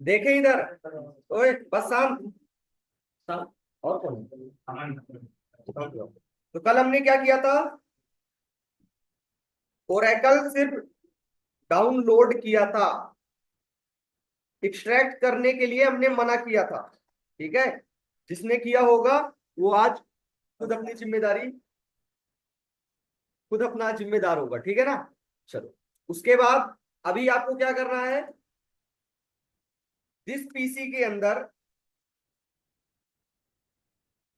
देखे इधर। ओए बस शांत शांत। और कौन? शांत रहो। तो कल हमने क्या किया था? ओरेकल सिर्फ डाउनलोड किया था, एक्सट्रैक्ट करने के लिए हमने मना किया था। ठीक है, जिसने किया होगा वो आज खुद अपनी जिम्मेदारी, खुद अपना जिम्मेदार होगा। ठीक है ना? चलो, उसके बाद अभी आपको क्या करना है? जिस पीसी के अंदर,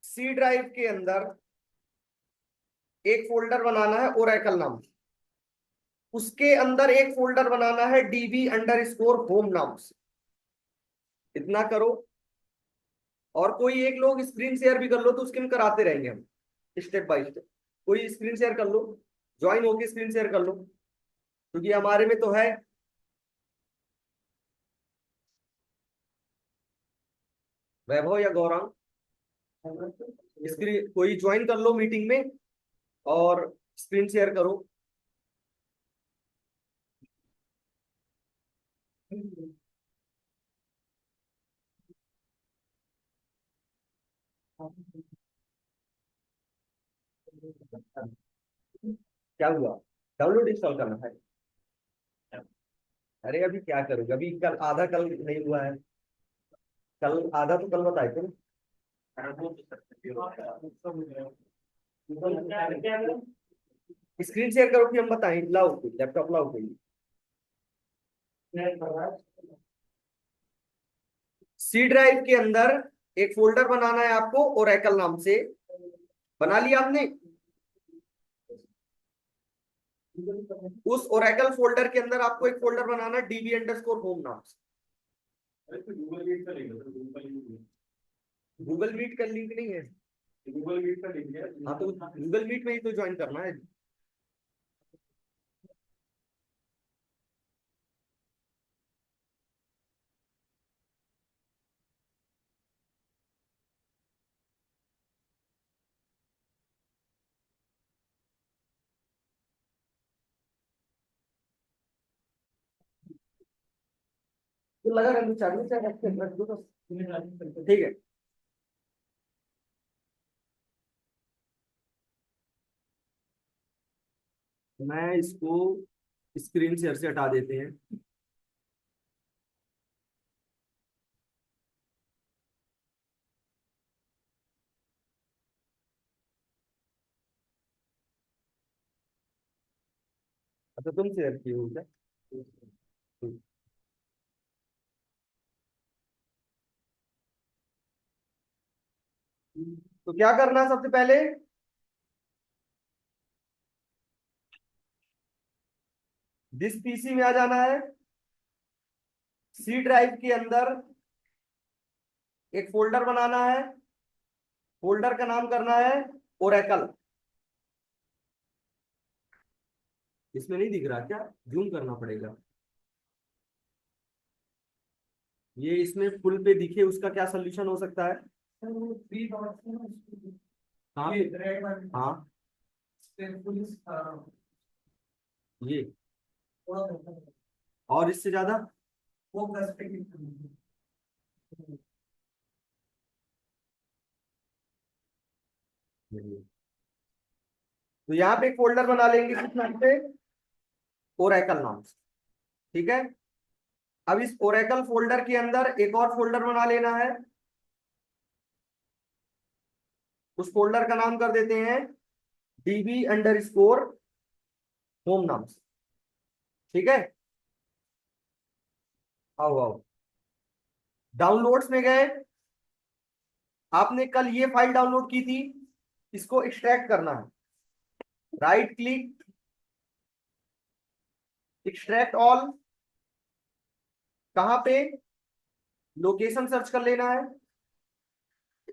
सी ड्राइव के अंदर एक फोल्डर बनाना है ओरेकल नाम से, उसके अंदर एक फोल्डर बनाना है DB_होम नाम से। इतना करो। और कोई एक लोग स्क्रीन शेयर भी कर लो, तो उसके हम कराते रहेंगे हम, स्टेप बाय स्टेप। कोई स्क्रीन शेयर कर लो, ज्वाइन होके स्क्रीन शेयर कर लो, क्योंकि हमारे में तो है। वैभव या गौरांग, स्क्रीन कोई ज्वाइन कर लो मीटिंग में और स्क्रीन शेयर करो। क्या हुआ? डाउनलोड इंस्टॉल करना है? अरे अभी क्या करोगे? अभी कल आधा, कल नहीं हुआ है। कल आधा तो कल बताए थे। स्क्रीन शेयर करो कि हम बताएं। लाओ लैपटॉप, लाओ कोई। सी ड्राइव के अंदर एक फोल्डर बनाना है आपको ओरेकल नाम से। बना लिया आपने? उस ओरेकल फोल्डर के अंदर आपको एक फोल्डर बनाना है DB_होम नाम से। गूगल मीट का लिंक नहीं है? गूगल मीट का लिंक है। हाँ, तो गूगल मीट में ही तो ज्वाइन करना है। तो लगा रहा चालू से रख दो तो। ठीक है। मैं इसको स्क्रीन शेयर से हटा देते हैं। अच्छा, तुम शेयर किए हो क्या? तो क्या करना है सबसे पहले? जिस पीसी में आ जाना है, सी ड्राइव के अंदर एक फोल्डर बनाना है। फोल्डर का नाम करना है ओरेकल। इसमें नहीं दिख रहा क्या? जूम करना पड़ेगा। ये इसमें फुल पे दिखे, उसका क्या सोल्यूशन हो सकता है? हाँ हाँ, ये और इससे ज्यादा। तो यहाँ पे एक फोल्डर बना लेंगे किस नाम से? ओरेकल नाम से। ठीक है। अब इस ओरेकल फोल्डर के अंदर एक और फोल्डर बना लेना है। उस फोल्डर का नाम कर देते हैं DB_होम नाम से। ठीक है। आओ आओ, डाउनलोड्स में गए। आपने कल ये फाइल डाउनलोड की थी, इसको एक्सट्रैक्ट करना है। Right click, extract all. कहां पे? लोकेशन सर्च कर लेना है।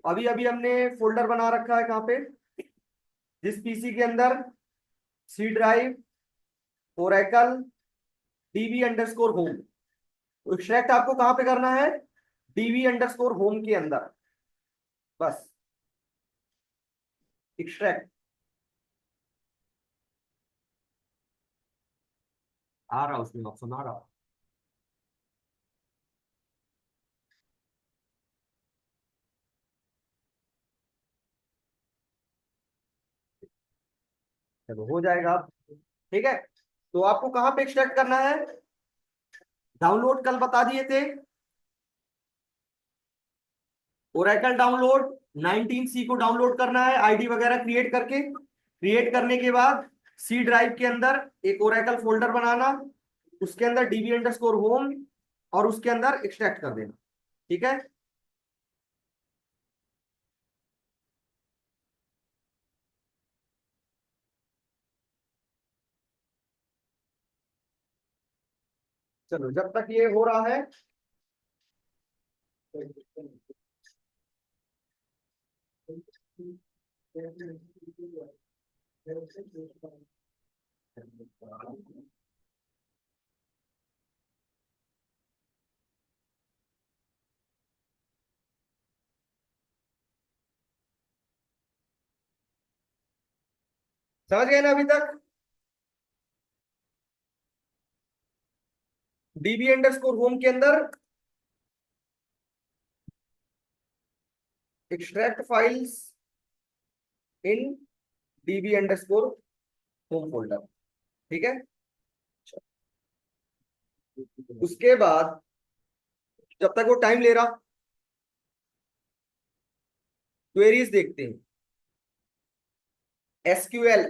अभी अभी हमने फोल्डर बना रखा है कहां पे? जिस पीसी के अंदर सी ड्राइव, ओरेकल, DB_होम। तो एक्सट्रैक्ट आपको कहां पे करना है? DB_होम के अंदर। बस एक्सट्रैक्ट आ रहा, उसमें ऑप्शन आ रहा। चलो हो जाएगा आप। ठीक है, तो आपको कहाँ पे एक्सट्रैक्ट करना है? डाउनलोड कल बता दिए थे, ओरेकल डाउनलोड 19C को डाउनलोड करना है आईडी वगैरह क्रिएट करके। क्रिएट करने के बाद सी ड्राइव के अंदर एक ओरेकल फोल्डर बनाना, उसके अंदर db_home और उसके अंदर एक्सट्रैक्ट कर देना। ठीक है, चलो जब तक ये हो रहा है, समझ गए ना अभी तक? db_home के अंदर extract files in db_home folder. ठीक है, उसके बाद जब तक वो टाइम ले रहा, क्वेरीज देखते हैं। एसक्यूएल,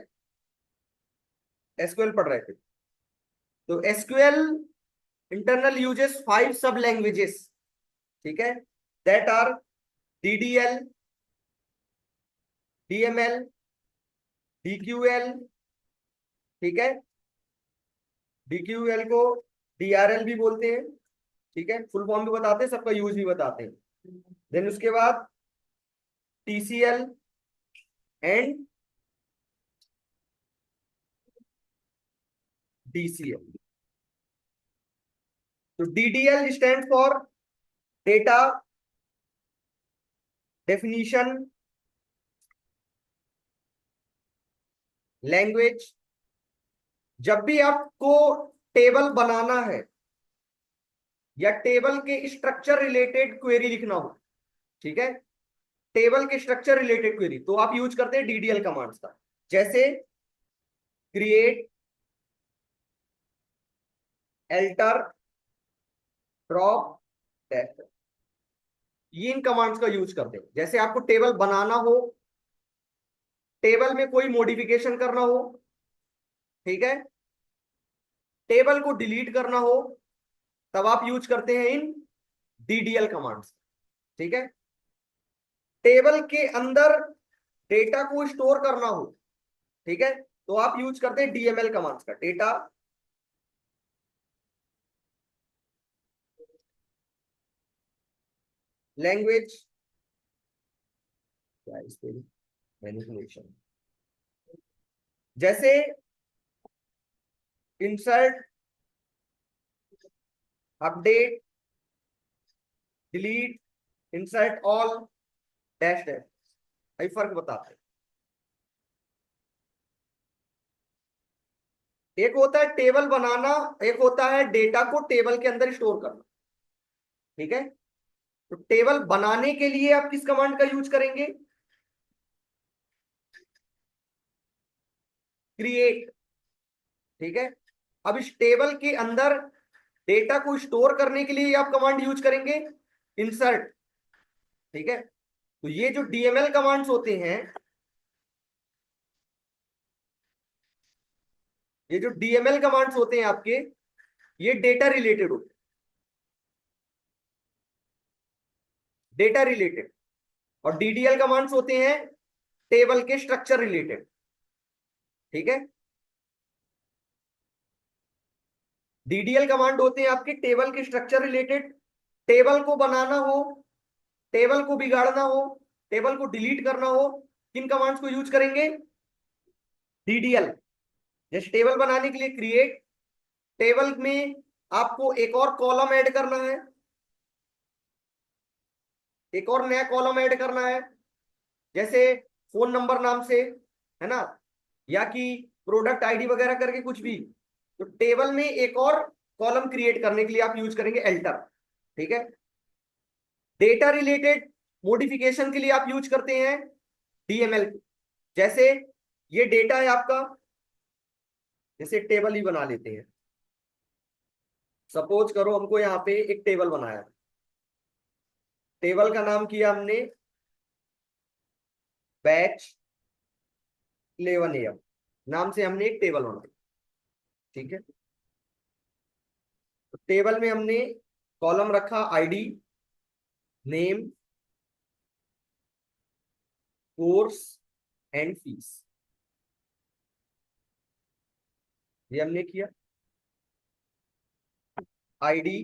एसक्यूएल पढ़ रहे थे, तो एसक्यूएल इंटरनल यूजेस 5 सब लैंग्वेजेस। ठीक है, दैट आर डीडीएल, डीएमएल, डीक्यूएल। ठीक है, डीक्यूएल को डीआरएल भी बोलते हैं। ठीक है, फुल फॉर्म भी बताते हैं, सबका यूज भी बताते हैं। देन उसके बाद टीसीएल एंड डीसीएल। तो DDL stand for data definition language. जब भी आपको टेबल बनाना है या टेबल के स्ट्रक्चर रिलेटेड क्वेरी लिखना हो, ठीक है, टेबल के स्ट्रक्चर रिलेटेड क्वेरी, तो आप यूज करते हैं डीडीएल कमांड्स का। जैसे क्रिएट, एल्टर, ड्रॉप, डेफ, ये इन कमांड्स का यूज करते हैं। जैसे आपको टेबल बनाना हो, टेबल में कोई मॉडिफिकेशन करना हो, ठीक है, टेबल को डिलीट करना हो, तब आप यूज करते हैं इन डीडीएल कमांड्स। ठीक है, टेबल के अंदर डेटा को स्टोर करना हो, ठीक है, तो आप यूज करते हैं डीएमएल कमांड्स का। डेटा लैंग्वेज, क्या इस पे मैनिपुलेशन, जैसे insert, update, delete, insert all, dash dash, ये फर्क बताते हैं। एक होता है टेबल बनाना, एक होता है डेटा को टेबल के अंदर स्टोर करना। ठीक है, तो टेबल बनाने के लिए आप किस कमांड का यूज करेंगे? क्रिएट। ठीक है, अब इस टेबल के अंदर डेटा को स्टोर करने के लिए आप कमांड यूज करेंगे इंसर्ट। ठीक है, तो ये जो डीएमएल कमांड्स होते हैं, ये जो डीएमएल कमांड्स होते हैं आपके, ये डेटा रिलेटेड होते हैं, डेटा रिलेटेड। और डीडीएल कमांड्स होते हैं टेबल के स्ट्रक्चर रिलेटेड। ठीक है, डीडीएल कमांड होते हैं आपके टेबल के स्ट्रक्चर रिलेटेड। टेबल को बनाना हो, टेबल को बिगाड़ना हो, टेबल को डिलीट करना हो, किन कमांड्स को यूज करेंगे? डीडीएल। जैसे टेबल बनाने के लिए क्रिएट, टेबल में आपको एक और कॉलम ऐड करना है, एक और नया कॉलम ऐड करना है। जैसे फोन नंबर नाम से, है ना, या कि प्रोडक्ट आईडी वगैरह करके कुछ भी, तो टेबल में एक और कॉलम क्रिएट करने के लिए आप यूज करेंगे एल्टर। ठीक है। डेटा रिलेटेड मॉडिफिकेशन के लिए आप यूज करते हैं डीएमएल। जैसे ये डेटा है आपका, जैसे टेबल ही बना लेते हैं। सपोज करो हमको यहाँ पे एक टेबल बनाया, टेबल का नाम किया हमने बैच 11 AM, नाम से हमने एक टेबल बनाई। ठीक है। तो टेबल में हमने कॉलम रखा ID, name, course and fees, ये हमने किया। आईडी,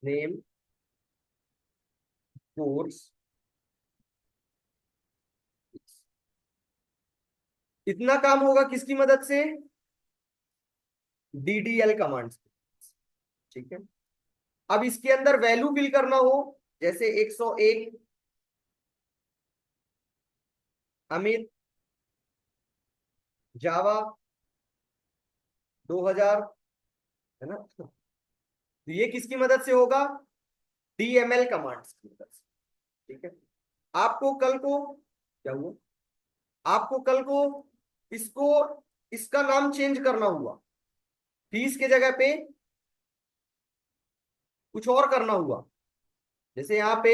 नेम, कोर्स, इतना काम होगा किसकी मदद से? DDL commands. ठीक है। अब इसके अंदर वैल्यू फिल करना हो, जैसे 101 अमित, जावा 2000, है ना, तो ये किसकी मदद से होगा? डीएमएल कमांड्स की मदद से। ठीक है। आपको कल को क्या हुआ, आपको कल को इसको, इसका नाम चेंज करना हुआ, फीस के जगह पे कुछ और करना हुआ, जैसे यहाँ पे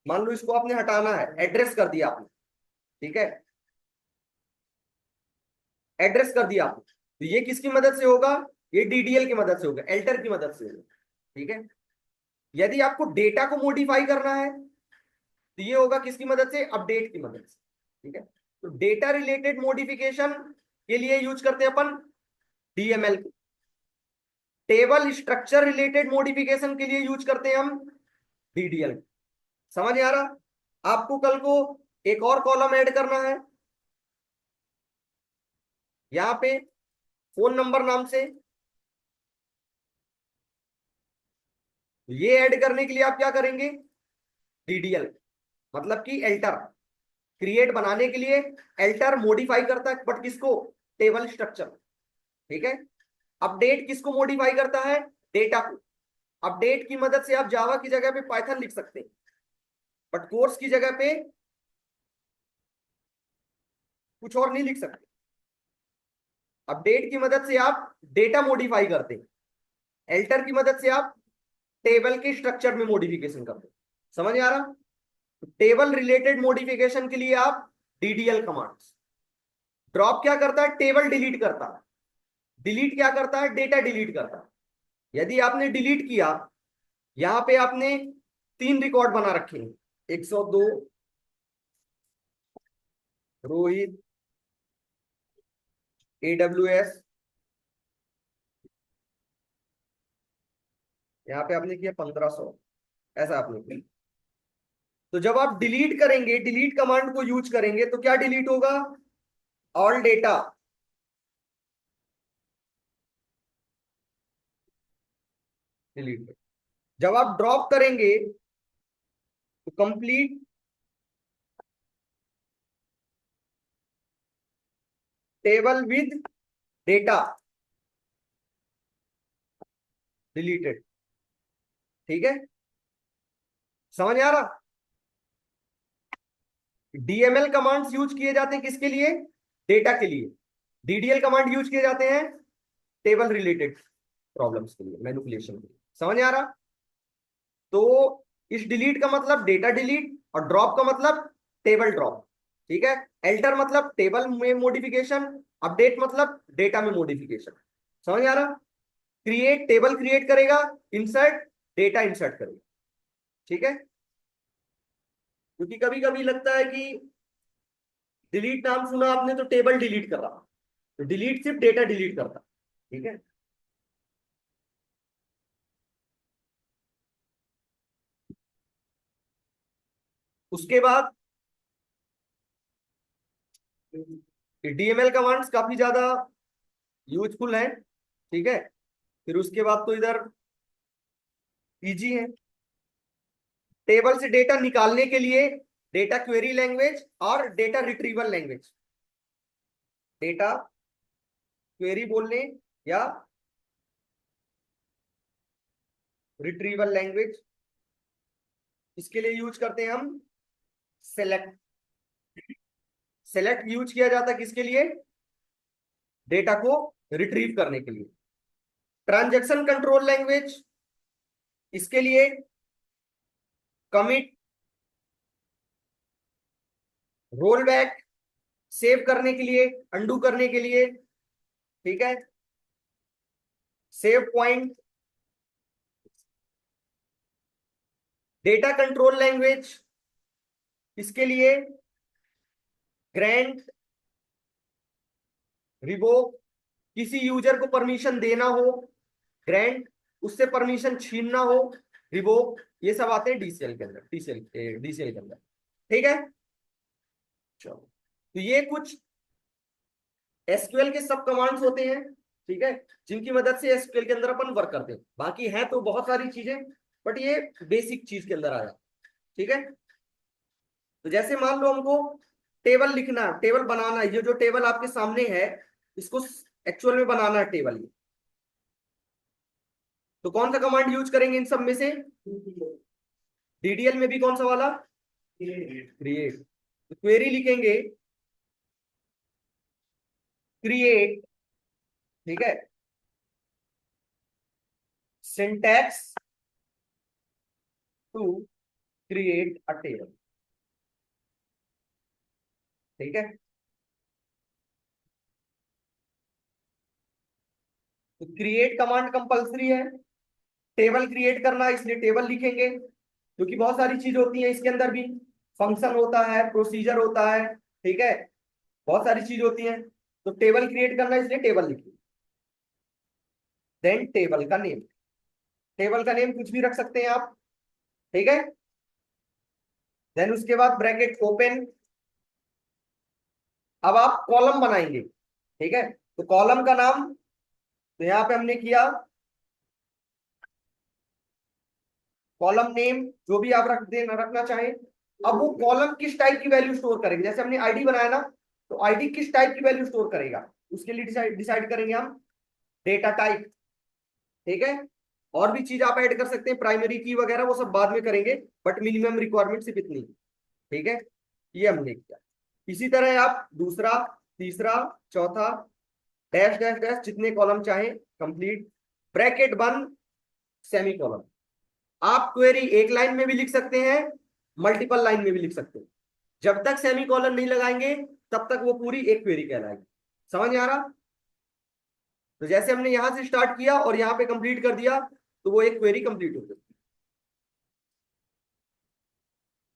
मान लो इसको आपने हटाना है, एड्रेस कर दिया आपने। ठीक है, एड्रेस कर दिया आपने, तो ये किसकी मदद से होगा? ये डीडीएल की मदद से होगा, एल्टर की मदद से होगा। ठीक है। यदि आपको डेटा को मॉडिफाई करना है तो ये होगा किसकी मदद से? अपडेट की मदद से। ठीक है। तो डेटा रिलेटेड मॉडिफिकेशन के लिए यूज करते हैं अपन DML. Table structure related modification के लिए यूज करते हैं हम डीडीएल। समझ आ रहा? आपको कल को एक और कॉलम ऐड करना है यहाँ पे फोन नंबर नाम से, ये ऐड करने के लिए आप क्या करेंगे? डीडीएल, मतलब कि एल्टर, क्रिएट बनाने के लिए एल्टर मॉडिफाई करता है, बट किसको? Table structure. ठीक है। अपडेट किसको मॉडिफाई करता है? डेटा को। अपडेट की मदद से आप जावा की जगह पे पाइथन लिख सकते हैं, बट कोर्स की जगह पे कुछ और नहीं लिख सकते। अपडेट की मदद से आप डेटा मॉडिफाई करते हैं, एल्टर की मदद से आप टेबल के स्ट्रक्चर में मॉडिफिकेशन करते हैं। समझ आ रहा? टेबल रिलेटेड मॉडिफिकेशन के लिए आप डीडीएल कमांड्स। ड्रॉप क्या करता है? टेबल डिलीट करता है। डिलीट क्या करता है? डेटा डिलीट करता है। यदि आपने डिलीट किया, यहां पे आपने 3 रिकॉर्ड बना रखे हैं, 102 रोहित, AWS, यहाँ पे आपने किया 1500, ऐसा आपने किया। तो जब आप डिलीट करेंगे, डिलीट कमांड को यूज करेंगे, तो क्या डिलीट होगा? All data. डिलीट। जब आप ड्रॉप करेंगे तो complete table with data deleted. ठीक है। समझ आ रहा? डीएमएल कमांड्स यूज किए जाते हैं किसके लिए? डेटा के लिए। डीडीएल कमांड यूज किए जाते हैं टेबल रिलेटेड प्रॉब्लम्स के लिए, मैनिपुलेशन के लिए। समझ आ रहा? तो इस डिलीट का मतलब डेटा डिलीट, और ड्रॉप का मतलब टेबल ड्रॉप। ठीक है। एल्टर मतलब टेबल में मॉडिफिकेशन, अपडेट मतलब डेटा में मॉडिफिकेशन। समझ आ रहा? क्रिएट टेबल क्रिएट करेगा, इंसर्ट डेटा इंसर्ट करेगा। ठीक है। क्योंकि कभी कभी लगता है कि डिलीट नाम सुना आपने तो टेबल डिलीट कर रहा, तो डिलीट सिर्फ डेटा डिलीट करता। ठीक है। उसके बाद डीएमएल कमांड्स काफी ज्यादा यूजफुल है। ठीक है। फिर उसके बाद तो इधर इजी है। टेबल से डेटा निकालने के लिए डेटा क्वेरी लैंग्वेज और data retrieval language. Data query बोलने या रिट्रीवल लैंग्वेज, इसके लिए यूज करते हैं हम सेलेक्ट। सेलेक्ट यूज किया जाता है किसके लिए? डेटा को रिट्रीव करने के लिए। ट्रांजैक्शन कंट्रोल लैंग्वेज, इसके लिए कमिट, रोल बैक, सेव करने के लिए, अंडू करने के लिए, ठीक है, save point. Data control language, इसके लिए ग्रांट, रिवोक, किसी यूजर को परमिशन देना हो, ग्रांट, उससे परमिशन छीनना हो, रिवोक, ये सब आते हैं डीसीएल के अंदर, डीसीएल के अंदर, ठीक है। चलो, तो ये कुछ एसक्यूएल के सब कमांड्स होते हैं, ठीक है, जिनकी मदद से एसक्यूएल के अंदर अपन वर्क करते हैं। बाकी है तो बहुत सारी चीजें, बट ये बेसिक चीज के अंदर आया, ठीक है। तो जैसे मान लो हमको टेबल लिखना, टेबल बनाना है, ये जो टेबल आपके सामने है इसको एक्चुअल में बनाना है टेबल, तो कौन सा कमांड यूज करेंगे इन सब में से? डीडीएल में भी कौन सा वाला? क्रिएट। तो क्वेरी लिखेंगे क्रिएट, ठीक है, syntax to create a table, ठीक है। तो क्रिएट कमांड कंपलसरी है, टेबल क्रिएट करना, इसलिए टेबल लिखेंगे, क्योंकि बहुत सारी चीज होती है इसके अंदर भी, फंक्शन होता है, प्रोसीजर होता है, ठीक है, बहुत सारी चीज होती है। तो टेबल क्रिएट करना इसलिए टेबल लिखिए। देन टेबल का नेम, टेबल का नेम कुछ भी रख सकते हैं आप, ठीक है। देन उसके बाद ब्रैकेट ओपन। अब आप कॉलम बनाएंगे, ठीक है, तो कॉलम का नाम तो यहां पे हमने किया कॉलम नेम, जो भी आप रखना चाहें। अब वो कॉलम किस टाइप की वैल्यू स्टोर करेंगे, जैसे हमने आईडी बनाया ना, तो आईडी किस टाइप की वैल्यू स्टोर करेगा, उसके लिए डिसाइड करेंगे हम डेटा टाइप, ठीक है। और भी चीज आप ऐड कर सकते हैं, प्राइमरी की वगैरह, वो सब बाद में करेंगे, बट मिनिमम रिक्वायरमेंट सिर्फ इतनी, ठीक है। ये हमने किया। इसी तरह आप दूसरा, तीसरा, चौथा, डैश डैश डैश, जितने कॉलम चाहे कंप्लीट, ब्रैकेट बंद, सेमी कॉलम। आप क्वेरी एक लाइन में भी लिख सकते हैं, मल्टीपल लाइन में भी लिख सकते हैं, जब तक सेमी कॉलम नहीं लगाएंगे तब तक वो पूरी एक क्वेरी कहलाएगी। समझ में आ रहा? तो जैसे हमने यहां से स्टार्ट किया और यहां पे कंप्लीट कर दिया, तो वो एक क्वेरी कंप्लीट हो गई।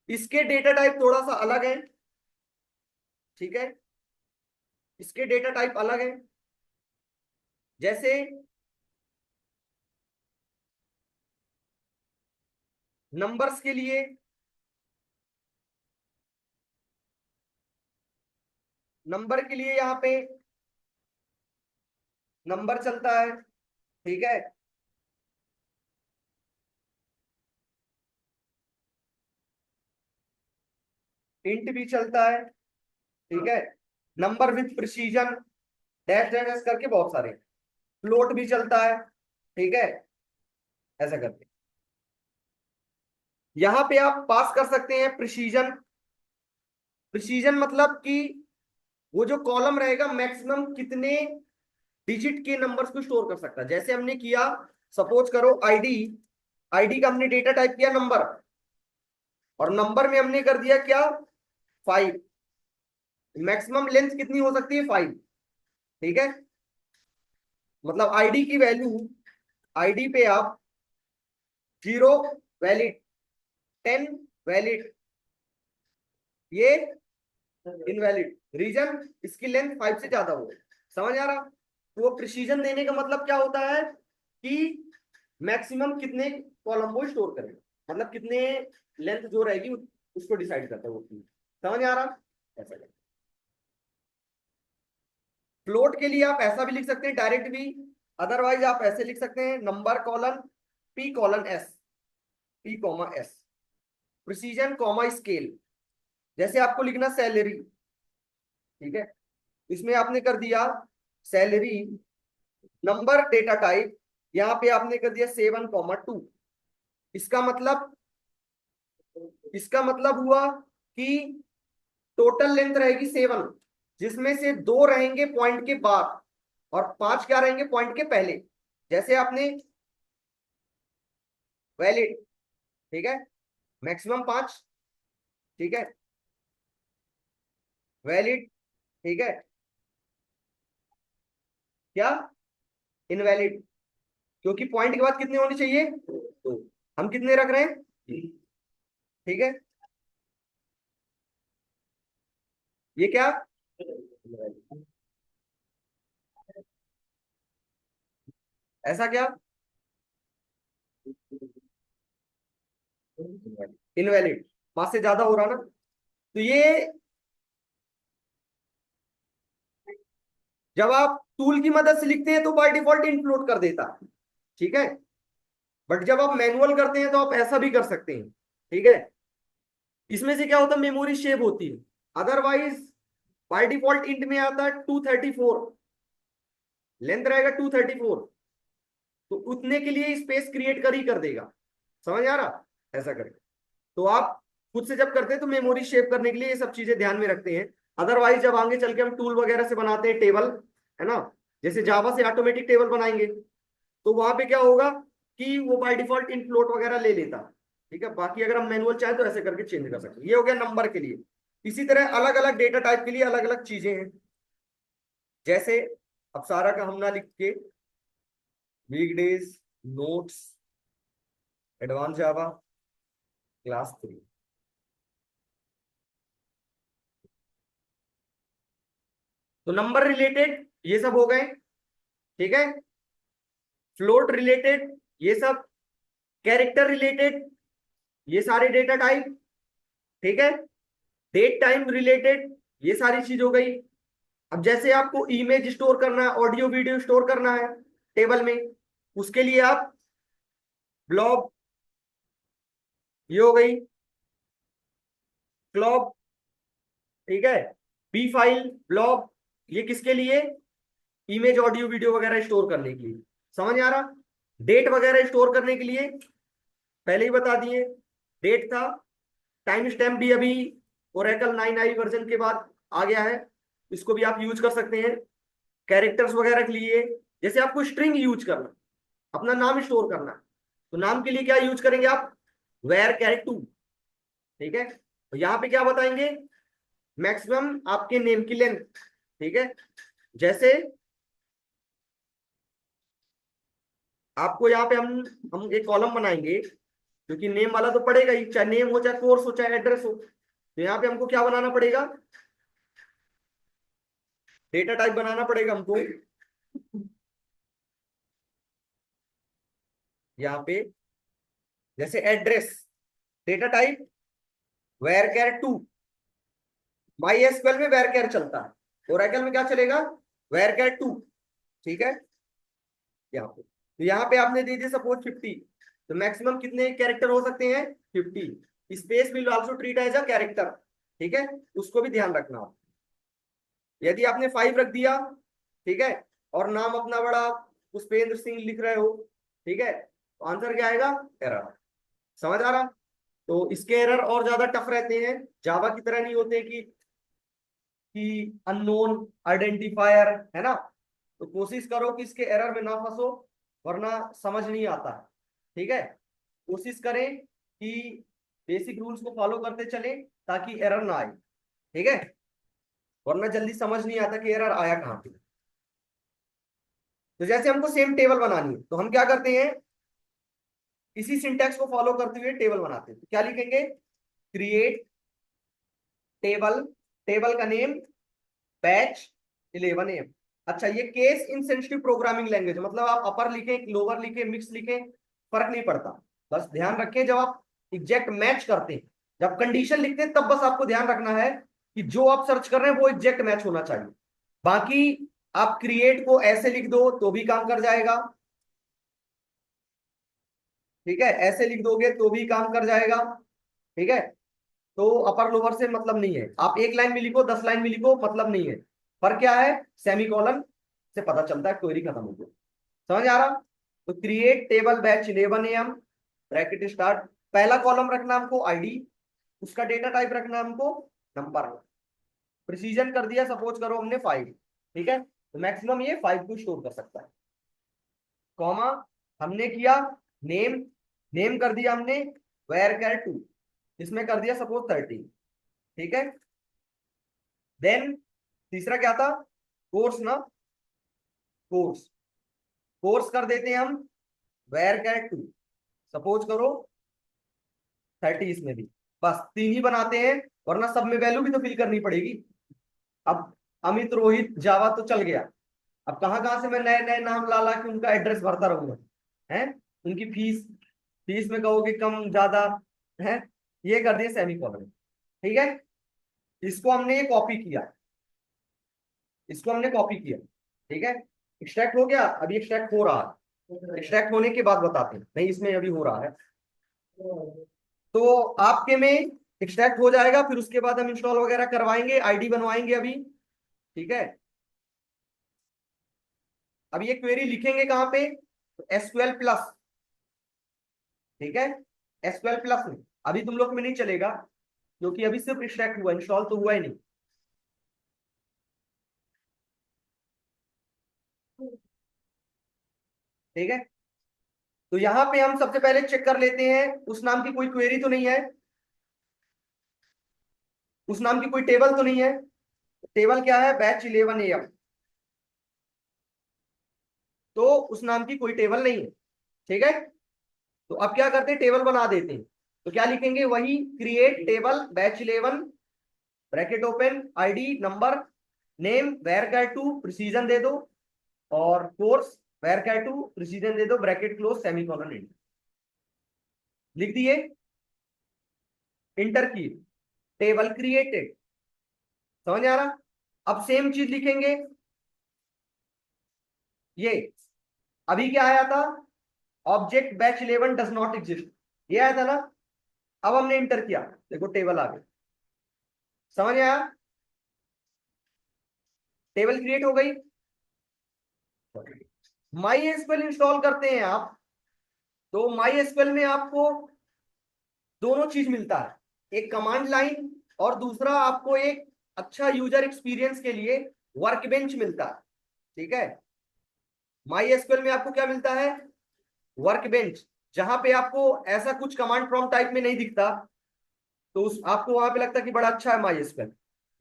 इसके डेटा टाइप थोड़ा सा अलग है, ठीक है, इसके डेटा टाइप अलग है। जैसे नंबर्स के लिए यहां पे नंबर चलता है, ठीक है। इंट भी चलता है, ठीक है। Number with precision, dash dash dash करके बहुत सारे, फ्लोट भी चलता है, ठीक है, ऐसा करके। यहां पे आप पास कर सकते हैं प्रिसीजन। प्रिसीजन मतलब कि वो जो कॉलम रहेगा मैक्सिमम कितने डिजिट के नंबर्स को स्टोर कर सकता है। जैसे हमने किया, सपोज करो आईडी, आईडी का हमने डेटा टाइप किया नंबर, और नंबर में हमने कर दिया क्या, 5। मैक्सिमम लेंथ कितनी हो सकती है, 5, ठीक है। मतलब आईडी की वैल्यू, आईडी पे आप 0 वैलिड, 10 वैलिड, ये इनवैलिड, रीजन इसकी लेंथ 5 से ज्यादा हो। समझ आ रहा? तो वो प्रिसीजन देने का मतलब क्या होता है कि मैक्सिमम कितने कॉलम वो स्टोर करेगा, मतलब कितने लेंथ जो रहेगी उसको डिसाइड करता है वो। समझ आ रहा? ऐसा। फ्लोट के लिए आप ऐसा भी लिख सकते हैं डायरेक्ट भी, अदरवाइज आप ऐसे लिख सकते हैं number colon P colon S, P comma S, precision comma scale, जैसे आपको लिखना सैलरी, ठीक है, इसमें आपने कर दिया सैलरी, नंबर डेटा टाइप, यहाँ पे आपने कर दिया 7,2। इसका मतलब, इसका मतलब हुआ कि टोटल लेंथ रहेगी 7, जिसमें से 2 रहेंगे पॉइंट के बाद और 5 क्या रहेंगे पॉइंट के पहले। जैसे आपने वैलिड, ठीक है, मैक्सिमम 5, ठीक है, वैलिड, ठीक है, क्या इनवैलिड, क्योंकि पॉइंट के बाद कितने होने चाहिए, तो हम कितने रख रहे हैं, ठीक है, ये क्या, ऐसा क्या, इनवैलिड, 5 से ज्यादा हो रहा ना, तो ये जब आप टूल की मदद से लिखते हैं तो बाय डिफॉल्ट इंक्लूड कर देता है, ठीक है, बट जब आप मैनुअल करते हैं तो आप ऐसा भी कर सकते हैं, ठीक है। इसमें से क्या होता है, मेमोरी शेप होती है, अदरवाइज बाय डिफॉल्ट इंट में आता है 234, लेंथ रहेगा 234, तो उतने के लिए स्पेस क्रिएट कर ही कर देगा, समझ आ रहा, ऐसा करके। तो आप खुद से जब करते हैं तो मेमोरी शेप करने के लिए ये सब चीजें ध्यान में रखते हैं। अदरवाइज जब आगे चल के हम टूल वगैरह से बनाते हैं टेबल, है ना, जैसे जावा से ऑटोमेटिक टेबल बनाएंगे, तो वहां पे क्या होगा कि वो बाय डिफॉल्ट इन फ्लोट वगैरह ले लेता, ठीक है। बाकी अगर हम मैनुअल चाहें तो ऐसे करके चेंज कर सकते हैं। ये हो गया नंबर के लिए। इसी तरह अलग अलग डेटा टाइप के लिए अलग अलग चीजें हैं। जैसे अब सारा का हम ना लिख के, वीकडेज, नोट्स, एडवांस जावा, क्लास 3, तो नंबर रिलेटेड ये सब हो गए, ठीक है, फ्लोट रिलेटेड ये सब, कैरेक्टर रिलेटेड ये सारे डेटा टाइप, ठीक है, डेट टाइम रिलेटेड ये सारी चीज हो गई। अब जैसे आपको इमेज स्टोर करना है, ऑडियो वीडियो स्टोर करना है टेबल में, उसके लिए आप ब्लॉब, ये हो गई क्लॉब, ठीक है, बी फाइल, ब्लॉब, ये किसके लिए, इमेज ऑडियो वीडियो वगैरह स्टोर करने के लिए, समझ आ रहा। डेट वगैरह स्टोर करने के लिए पहले ही बता दिए, डेट था। टाइम स्टैम्प भी अभी ओरेकल 9 आई वर्जन के बाद आ गया है, इसको भी आप यूज कर सकते हैं। कैरेक्टर्स वगैरह के लिए, जैसे आपको स्ट्रिंग यूज करना, अपना नाम स्टोर करना, तो नाम के लिए क्या यूज करेंगे आप, वेर कैरेक्टर 2, ठीक है। तो यहाँ पे क्या बताएंगे, मैक्सिमम आपके नेम की लेंथ, ठीक है। जैसे आपको यहाँ पे हम एक कॉलम बनाएंगे, क्योंकि नेम वाला तो पड़ेगा ही, चाहे नेम हो, चाहे कोर्स हो, चाहे एड्रेस हो। तो यहाँ पे हमको क्या बनाना पड़ेगा, डेटा टाइप बनाना पड़ेगा हमको, यहाँ पे जैसे address, data type varchar 2, MySQL में वेर कैर चलता है, ओरेकल में क्या चलेगा, वेर कैर 2, ठीक है। यहाँ पे तो यहाँ पे आपने दे दिया सपोज 50, तो मैक्सिमम कितने कैरेक्टर हो सकते हैं, 50। Space will also treat as a character, ठीक है, उसको भी ध्यान रखना आप। यदि आपने 5 रख दिया, ठीक है, और नाम अपना बड़ा पुष्पेंद्र सिंह लिख रहे हो, ठीक है, तो आंसर क्या आएगा, एरर, समझ आ रहा। तो इसके एरर और ज्यादा टफ रहते हैं, जावा की तरह नहीं होते कि अननोन आइडेंटिफायर, है ना। तो कोशिश करो कि इसके एरर में ना फंसो, वरना समझ नहीं आता, ठीक है। कोशिश करें कि बेसिक रूल्स को फॉलो करते चले ताकि एरर ना आए, ठीक है, वरना जल्दी समझ नहीं आता कि एरर आया कहाँ पे। तो जैसे हमको सेम टेबल बनानी है तो हम क्या करते हैं, इसी सिंटैक्स को फॉलो करते हुए टेबल बनाते हैं। तो क्या लिखेंगे, क्रिएट टेबल, टेबल का नेम बैच 11 AM। अच्छा, ये केस इनसेंसिटिव प्रोग्रामिंग लैंग्वेज, मतलब आप अपर लिखें, लोअर लिखें, मिक्स लिखें, फर्क नहीं पड़ता। बस ध्यान रखें जब आप एग्जैक्ट मैच करते हैं, जब कंडीशन लिखते हैं, तब बस आपको ध्यान रखना है कि जो आप सर्च कर रहे हैं वो एग्जैक्ट मैच होना चाहिए। बाकी आप क्रिएट को ऐसे लिख दो तो भी काम कर जाएगा, ठीक है, ऐसे लिख दोगे तो भी काम कर जाएगा, ठीक है। तो अपर लोअर से मतलब नहीं है, आप एक लाइन में लिखो 10 लाइन में लिखो मतलब नहीं है। पर क्या है, सेमीकोलन से पता चलता है क्वेरी खत्म हो गई। समझ आ रहा? तो create table batch 11 AM bracket start, पहला कॉलम रखना हमको आईडी, उसका डेटा टाइप रखना हमको नंबर, प्रिसीजन कर दिया सपोज करो हमने 5, ठीक है, तो मैक्सिमम ये 5 को स्टोर कर सकता है। कॉमा हमने किया नेम, नेम कर दिया हमने वेर कैर 2, इसमें कर दिया सपोज 13, ठीक है। देन तीसरा क्या था, कोर्स ना, कोर्स, कोर्स कर देते हैं हम वेर कैर 2, सपोज करो 30 इसमें भी, बस 3 ही बनाते हैं, वरना सब में वैल्यू भी तो फिल करनी पड़ेगी। अब अमित रोहित जावा तो चल गया, अब कहाँ कहाँ से मैं नए नए नाम ला ला के उनका एड्रेस भरता रहूंगा, है, उनकी फीस, फीस में कहोगे कम ज्यादा, है, ये कर दिए सेमी कॉलन, ठीक है। इसको हमने ये कॉपी किया, इसको हमने कॉपी किया, ठीक है, एक्सट्रैक्ट हो गया, अभी एक्सट्रैक्ट हो रहा है, एक्सट्रैक्ट होने के बाद बताते हैं, नहीं इसमें अभी हो रहा है। तो आपके में एक्सट्रैक्ट हो जाएगा, फिर उसके बाद हम इंस्टॉल वगैरह करवाएंगे, आईडी बनवाएंगे अभी, ठीक है। अब ये क्वेरी लिखेंगे कहाँ पे, SQL प्लस, ठीक है, SQL प्लस में, अभी तुम लोग में नहीं चलेगा क्योंकि अभी सिर्फ एक्सट्रैक्ट हुआ, इंस्टॉल तो हुआ ही नहीं, ठीक है। तो यहाँ पे हम सबसे पहले चेक कर लेते हैं उस नाम की कोई क्वेरी तो नहीं है, उस नाम की कोई टेबल तो नहीं है, टेबल क्या है, बैच 11 AM, तो उस नाम की कोई टेबल नहीं है, ठीक है। तो अब क्या करते हैं, टेबल बना देते हैं, तो क्या लिखेंगे, वही create table batch 11 bracket open ID number name varchar 2 precision दे दो, और कोर्स वेर कैर 2 प्रिसीजन दे दो ब्रैकेट क्लोज सेमीकोलन एंड, लिख दिए, इंटर की, टेबल क्रिएटेड, समझ आ रहा? अब सेम चीज लिखेंगे, ये अभी क्या आया था, object batch 11 does not exist, ये आया था ना, अब हमने इंटर किया, देखो टेबल आ गया, समझ आया, टेबल क्रिएट हो गई। माई एसक्यूएल इंस्टॉल करते हैं आप, तो माई एसक्यूएल में आपको दोनों चीज मिलता है, एक कमांड लाइन और दूसरा आपको एक अच्छा यूजर एक्सपीरियंस के लिए वर्क बेंच मिलता है, ठीक है। माई एसक्यूएल में आपको क्या मिलता है, वर्क बेंच, जहां पे आपको ऐसा कुछ कमांड प्रॉम्प्ट टाइप में नहीं दिखता, तो उस आपको वहां पे लगता है कि बड़ा अच्छा है माई एसक्यूएल,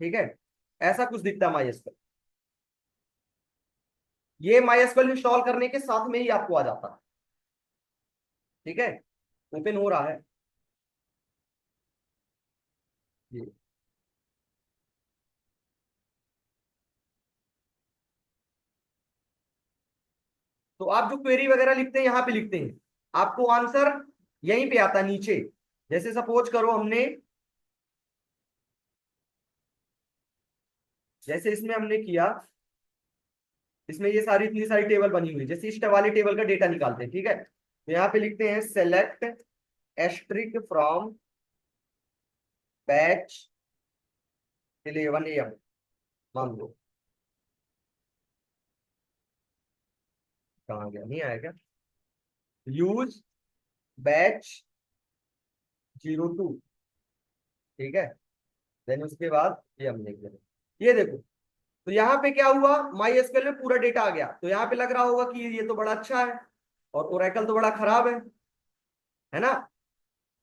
ठीक है, ऐसा कुछ दिखता है माई एसक्यूएल, ये माई एसक्यूएल इंस्टॉल करने के साथ में ही आपको आ जाता है, ठीक है, ओपन हो रहा है ये। तो आप जो क्वेरी वगैरह लिखते हैं यहाँ पे लिखते हैं, आपको आंसर यहीं पे आता है नीचे, जैसे सपोज करो हमने, जैसे इसमें हमने किया, इसमें ये सारी इतनी सारी टेबल बनी हुई, जैसे इस वाली टेबल का डेटा निकालते हैं, ठीक है, तो यहाँ पे लिखते हैं select asterisk from batch 11 AM, मान लो, कहाँ गया, नहीं आया क्या, यूज बैच 02, ठीक है, देन उसके बाद ये हम लिख देंगे, ये देखो, तो यहाँ पे क्या हुआ, माई एसक्यूएल में पूरा डेटा आ गया, तो यहाँ पे लग रहा होगा कि ये तो बड़ा अच्छा है और ओरेकल तो बड़ा खराब है ना,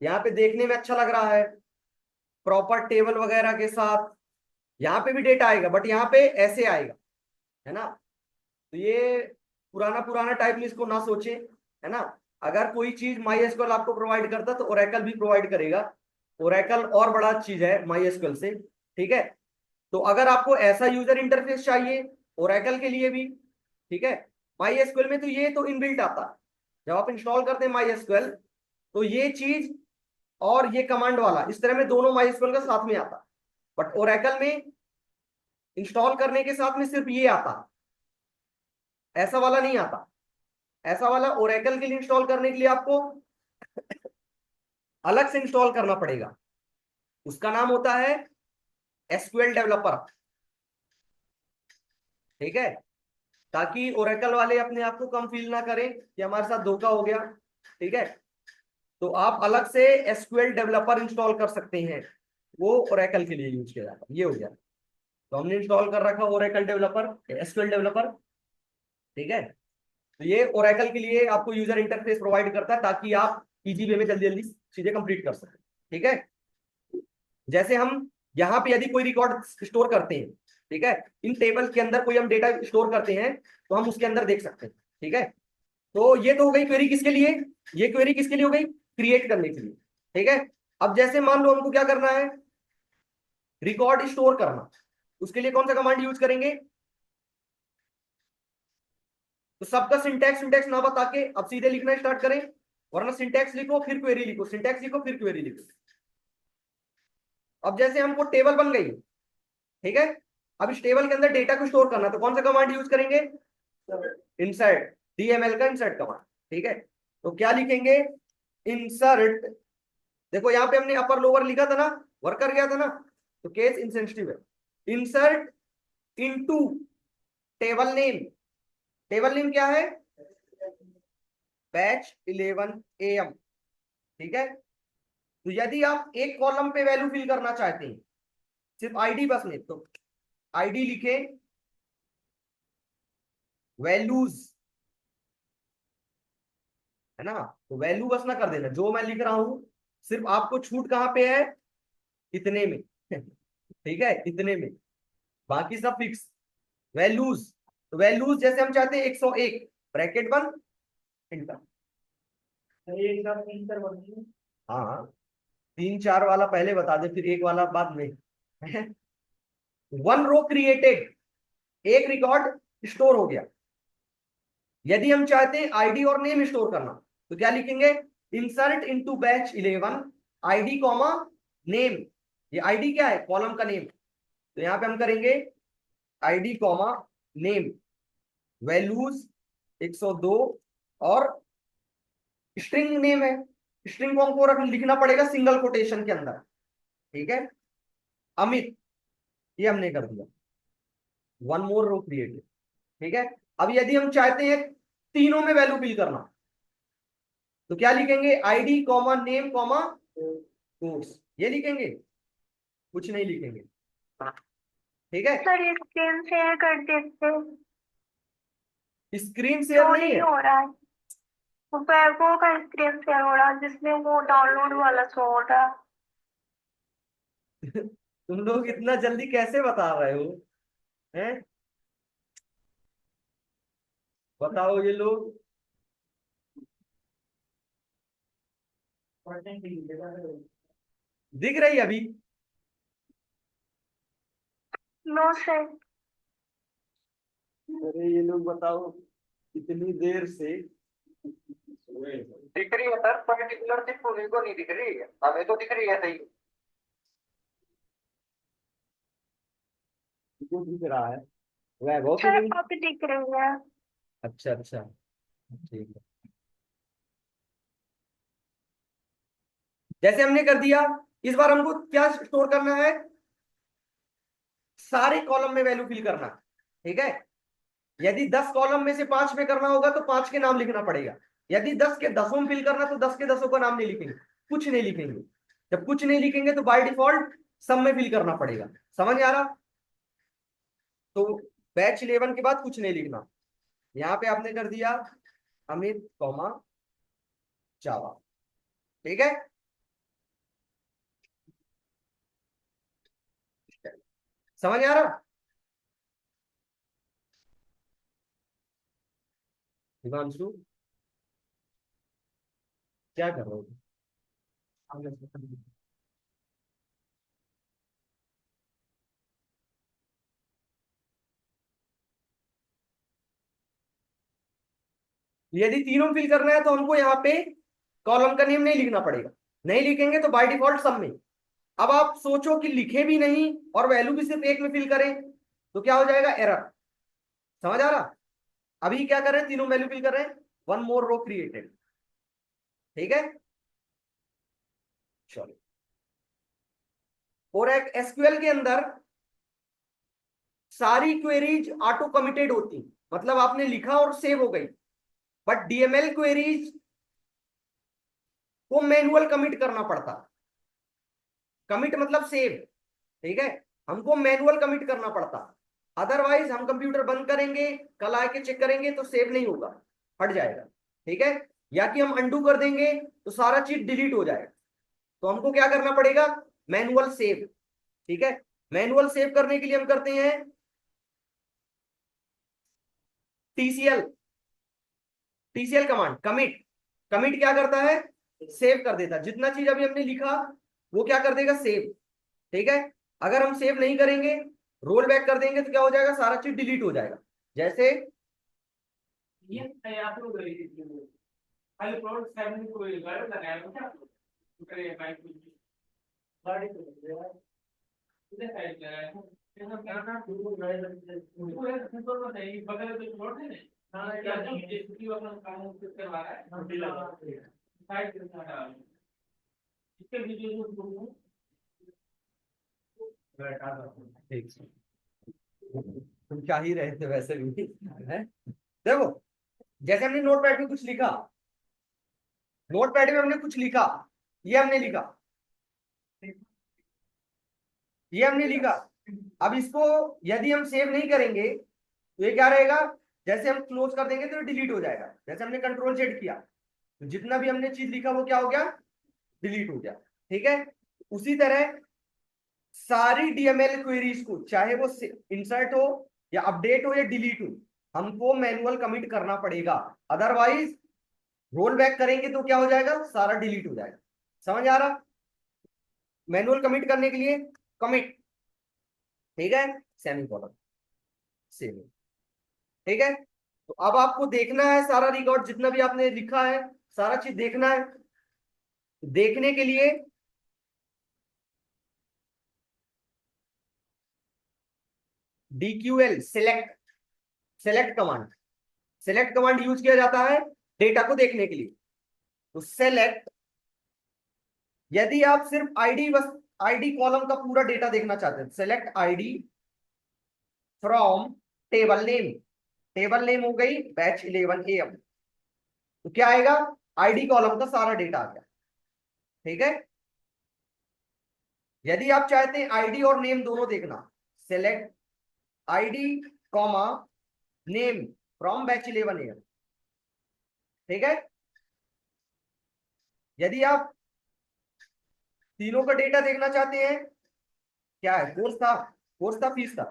यहाँ पे देखने में अच्छा लग रहा है प्रॉपर टेबल वगैरह के साथ, यहाँ पे भी डेटा आएगा बट यहाँ पे ऐसे आएगा, है ना, तो ये पुराना पुराना टाइप में इसको ना सोचें, है ना, अगर कोई चीज माई एसक्यूएल आपको प्रोवाइड करता तो ओरेकल भी प्रोवाइड करेगा, ओरेकल और बड़ा चीज है माई एसक्यूएल से, ठीक है। तो अगर आपको ऐसा यूजर इंटरफेस चाहिए ओरेकल के लिए भी, ठीक है, माई एसक्यूएल में तो ये तो इनबिल्ट आता है, जब आप इंस्टॉल करते हैं माई एसक्यूएल, तो ये चीज और ये कमांड वाला इस तरह में दोनों माई एसक्यूएल का साथ में आता, बट ओरेकल में इंस्टॉल करने के साथ में सिर्फ ये आता, ऐसा वाला नहीं आता, ऐसा वाला ओरेकल के लिए इंस्टॉल करने के लिए आपको अलग से इंस्टॉल करना पड़ेगा, उसका नाम होता है एसक्यूएल डेवलपर। ठीक है, ताकि ओरेकल वाले अपने आप को कम फील ना करें कि हमारे साथ धोखा हो गया। ठीक है, तो आप अलग से एसक्यूएल डेवलपर इंस्टॉल कर सकते हैं, वो ओरेकल के लिए यूज किया जाता है। ये हो गया, तो हमने इंस्टॉल कर रखा ओरेकल डेवलपर, एसक्यूएल डेवलपर। ठीक है, तो ये ओरेकल के लिए आपको यूजर इंटरफेस प्रोवाइड करता है ताकि आप इजी वे में जल्दी जल्दी चीजें कंप्लीट कर सकें। ठीक है, जैसे हम यहाँ पे यदि कोई रिकॉर्ड स्टोर करते हैं, ठीक है, इन टेबल के अंदर कोई हम डेटा स्टोर करते हैं तो हम उसके अंदर देख सकते हैं। ठीक है, तो ये तो हो गई क्वेरी किसके लिए, ये क्वेरी किसके लिए हो गई, क्रिएट करने के लिए। ठीक है, अब जैसे मान लो हमको क्या करना है, रिकॉर्ड स्टोर करना, उसके लिए कौन सा कमांड यूज करेंगे। तो सबका सिंटैक्स सिंटैक्स ना बता के अब सीधे लिखना स्टार्ट करें, वरना सिंटैक्स लिखो फिर क्वेरी लिखो, सिंटैक्स लिखो फिर क्वेरी लिखो। अब जैसे हमको टेबल बन गई, ठीक है, अब इस टेबल के अंदर डेटा को स्टोर करना, तो कौन सा कमांड यूज करेंगे, इंसर्ट, डीएमएल का इंसर्ट कमांड। ठीक है, तो क्या लिखेंगे, इंसर्ट, देखो यहाँ पे हमने अपर लोअर लिखा था ना, वर्कर गया था ना, तो केस इनसेंसिटिव है। Insert into table name, table name क्या है, बैच 11 AM। ठीक है, तो यदि आप एक कॉलम पे वैल्यू फिल करना चाहते हैं, सिर्फ आईडी बस में, तो आईडी लिखे, वैल्यूज, है ना, तो वैल्यू बस ना कर देना, जो मैं लिख रहा हूं सिर्फ आपको छूट कहां पे है, इतने में। ठीक है, इतने में, बाकी सब फिक्स। वैल्यूज, तो वैल्यूज जैसे हम चाहते हैं 101 ब्रैकेट बंद, इंटर। हाँ हाँ, 3 4 वाला पहले बता दे, फिर एक वाला बाद में। वन रो क्रिएटेड, एक रिकॉर्ड स्टोर हो गया। यदि हम चाहते हैं आईडी और नेम स्टोर करना, तो क्या लिखेंगे, insert into batch 11 ID comma name. ये आईडी क्या है, कॉलम का नेम, तो यहां पे हम करेंगे आईडी कॉमा नेम, वैल्यूज 102, और स्ट्रिंग नेम है, स्ट्रिंग को हमको लिखना पड़ेगा सिंगल कोटेशन के अंदर। ठीक है, अमित, ये हमने कर दिया, वन मोर रो क्रिएटेड। ठीक है, अब यदि हम चाहते हैं तीनों में वैल्यू फिल करना, तो क्या लिखेंगे, ID comma name comma course, ये लिखेंगे, कुछ नहीं लिखेंगे। ठीक है, सर ये स्क्रीन शेयर कर देते, स्क्रीन शेयर तो नहीं नहीं है। हो रहा है, वो बैगो का स्क्रीन शेयर हो रहा है जिसमें वो डाउनलोड वाला शो हो रहा है। तुम लोग इतना जल्दी कैसे बता रहे हो, हैं, बताओ ये लोग। दिख रही अभी, नो सर। अरे ये लोग बताओ इतनी देर से। दिख रही है सर, पर्टिकुलर सिर्फ उन्हीं को नहीं दिख रही है, हमें तो दिख रही है सही, क्यों दिख रहा है, वैभव को सर नहीं। आप दिख रही है। अच्छा अच्छा, ठीक है, जैसे हमने कर दिया, इस बार हमको क्या स्टोर करना है, सारे कॉलम में वैल्यू फिल करना। ठीक है, यदि 10 कॉलम में से 5 में करना होगा तो 5 के नाम लिखना पड़ेगा, यदि 10 के 10 में फिल करना तो 10 के 10 का नाम नहीं लिखेंगे, कुछ नहीं लिखेंगे। जब कुछ नहीं लिखेंगे तो बाय डिफॉल्ट सब में फिल करना पड़ेगा। समझ आ रहा, तो बैच 11 के बाद कुछ नहीं लिखना। यहाँ पे आपने कर दिया अमित कॉमा जावा। ठीक है, समझ आ रहा, हिमांशु क्या कर रहे हो। यदि तीनों फिल करना है तो हमको यहाँ पे कॉलम का नेम नहीं लिखना पड़ेगा, नहीं लिखेंगे तो बाय डिफॉल्ट सब में। अब आप सोचो कि लिखे भी नहीं और वैल्यू भी सिर्फ एक में फिल करें, तो क्या हो जाएगा, एरर। समझ आ रहा, अभी क्या कर रहे हैं, तीनों वैल्यू फिल कर रहे हैं, वन मोर रो क्रिएटेड। ठीक है, चलो। और एक एसक्यूएल के अंदर सारी क्वेरीज ऑटो कमिटेड होती, मतलब आपने लिखा और सेव हो गई। बट डीएमएल क्वेरीज को मैनुअल कमिट करना पड़ता। कमिट मतलब सेव, ठीक है, हमको मैनुअल कमिट करना पड़ता। अदरवाइज हम कंप्यूटर बंद करेंगे, कल आके चेक करेंगे तो सेव नहीं होगा, हट जाएगा, ठीक है। या कि हम अंडू कर देंगे तो सारा चीज डिलीट हो जाएगा। तो हमको क्या करना पड़ेगा, मैनुअल सेव, ठीक है। मैनुअल सेव करने के लिए हम करते हैं TCL, TCL command. Commit, commit क्या करता है, सेव कर देता। जितना चीज अभी हमने लिखा वो क्या कर देगा, सेव, ठीक है। अगर हम सेव नहीं करेंगे, रोल बैक कर देंगे तो क्या हो जाएगा, सारा चीज डिलीट हो जाएगा। जैसे ये आप लोग खाली प्लॉट साइड में कोई गाड़ी लगाया हो क्या, करे बाइक की गाड़ी तो इधर साइड लगाया है, यहाँ क्या दूर गाड़ी पूरे ऊपर में नहीं, बगल में प्लॉट है ना, हां क्या जो जेसीबी अपना काम करवा रहा है, साइड से हटा इसके वीडियो जो ठीक, तुम क्या ही रहे थे वैसे भी है। देखो, जैसे हमने नोटपैड में कुछ लिखा, नोटपैड में हमने कुछ लिखा, ये हमने लिखा, ये हमने लिखा। अब इसको यदि हम सेव नहीं करेंगे तो ये क्या रहेगा, जैसे हम क्लोज कर देंगे तो डिलीट हो जाएगा। जैसे हमने कंट्रोल जेड किया तो जितना भी हमने चीज लिखा वो क्या हो गया, डिलीट हो गया, ठीक है। उसी तरह सारी डीएमएल क्वेरीज को, चाहे वो इंसर्ट हो या अपडेट हो या डिलीट हो, हमको मैनुअल कमिट करना पड़ेगा। अदरवाइज रोल बैक करेंगे तो क्या हो जाएगा, सारा डिलीट हो जाएगा। समझ आ रहा, मैनुअल कमिट करने के लिए कमिट, ठीक है, सेमीकोलन, सेव, ठीक है। तो अब आपको देखना है सारा रिकॉर्ड, जितना भी आपने लिखा है सारा चीज देखना है। देखने के लिए DQL select, select command, select command use किया जाता है डेटा को देखने के लिए। तो सेलेक्ट, यदि आप सिर्फ आईडी, बस आईडी कॉलम का पूरा डेटा देखना चाहते हैं, select ID from table name, table name हो गई बैच 11 AM, तो क्या आएगा, आईडी कॉलम का सारा डेटा आ गया, ठीक है। यदि आप चाहते हैं आईडी और नेम दोनों देखना, select ID comma name from batch 11 AM, ठीक है। यदि आप तीनों का डेटा देखना चाहते हैं, क्या है, कोर्स था, कोर्स था, फीस था,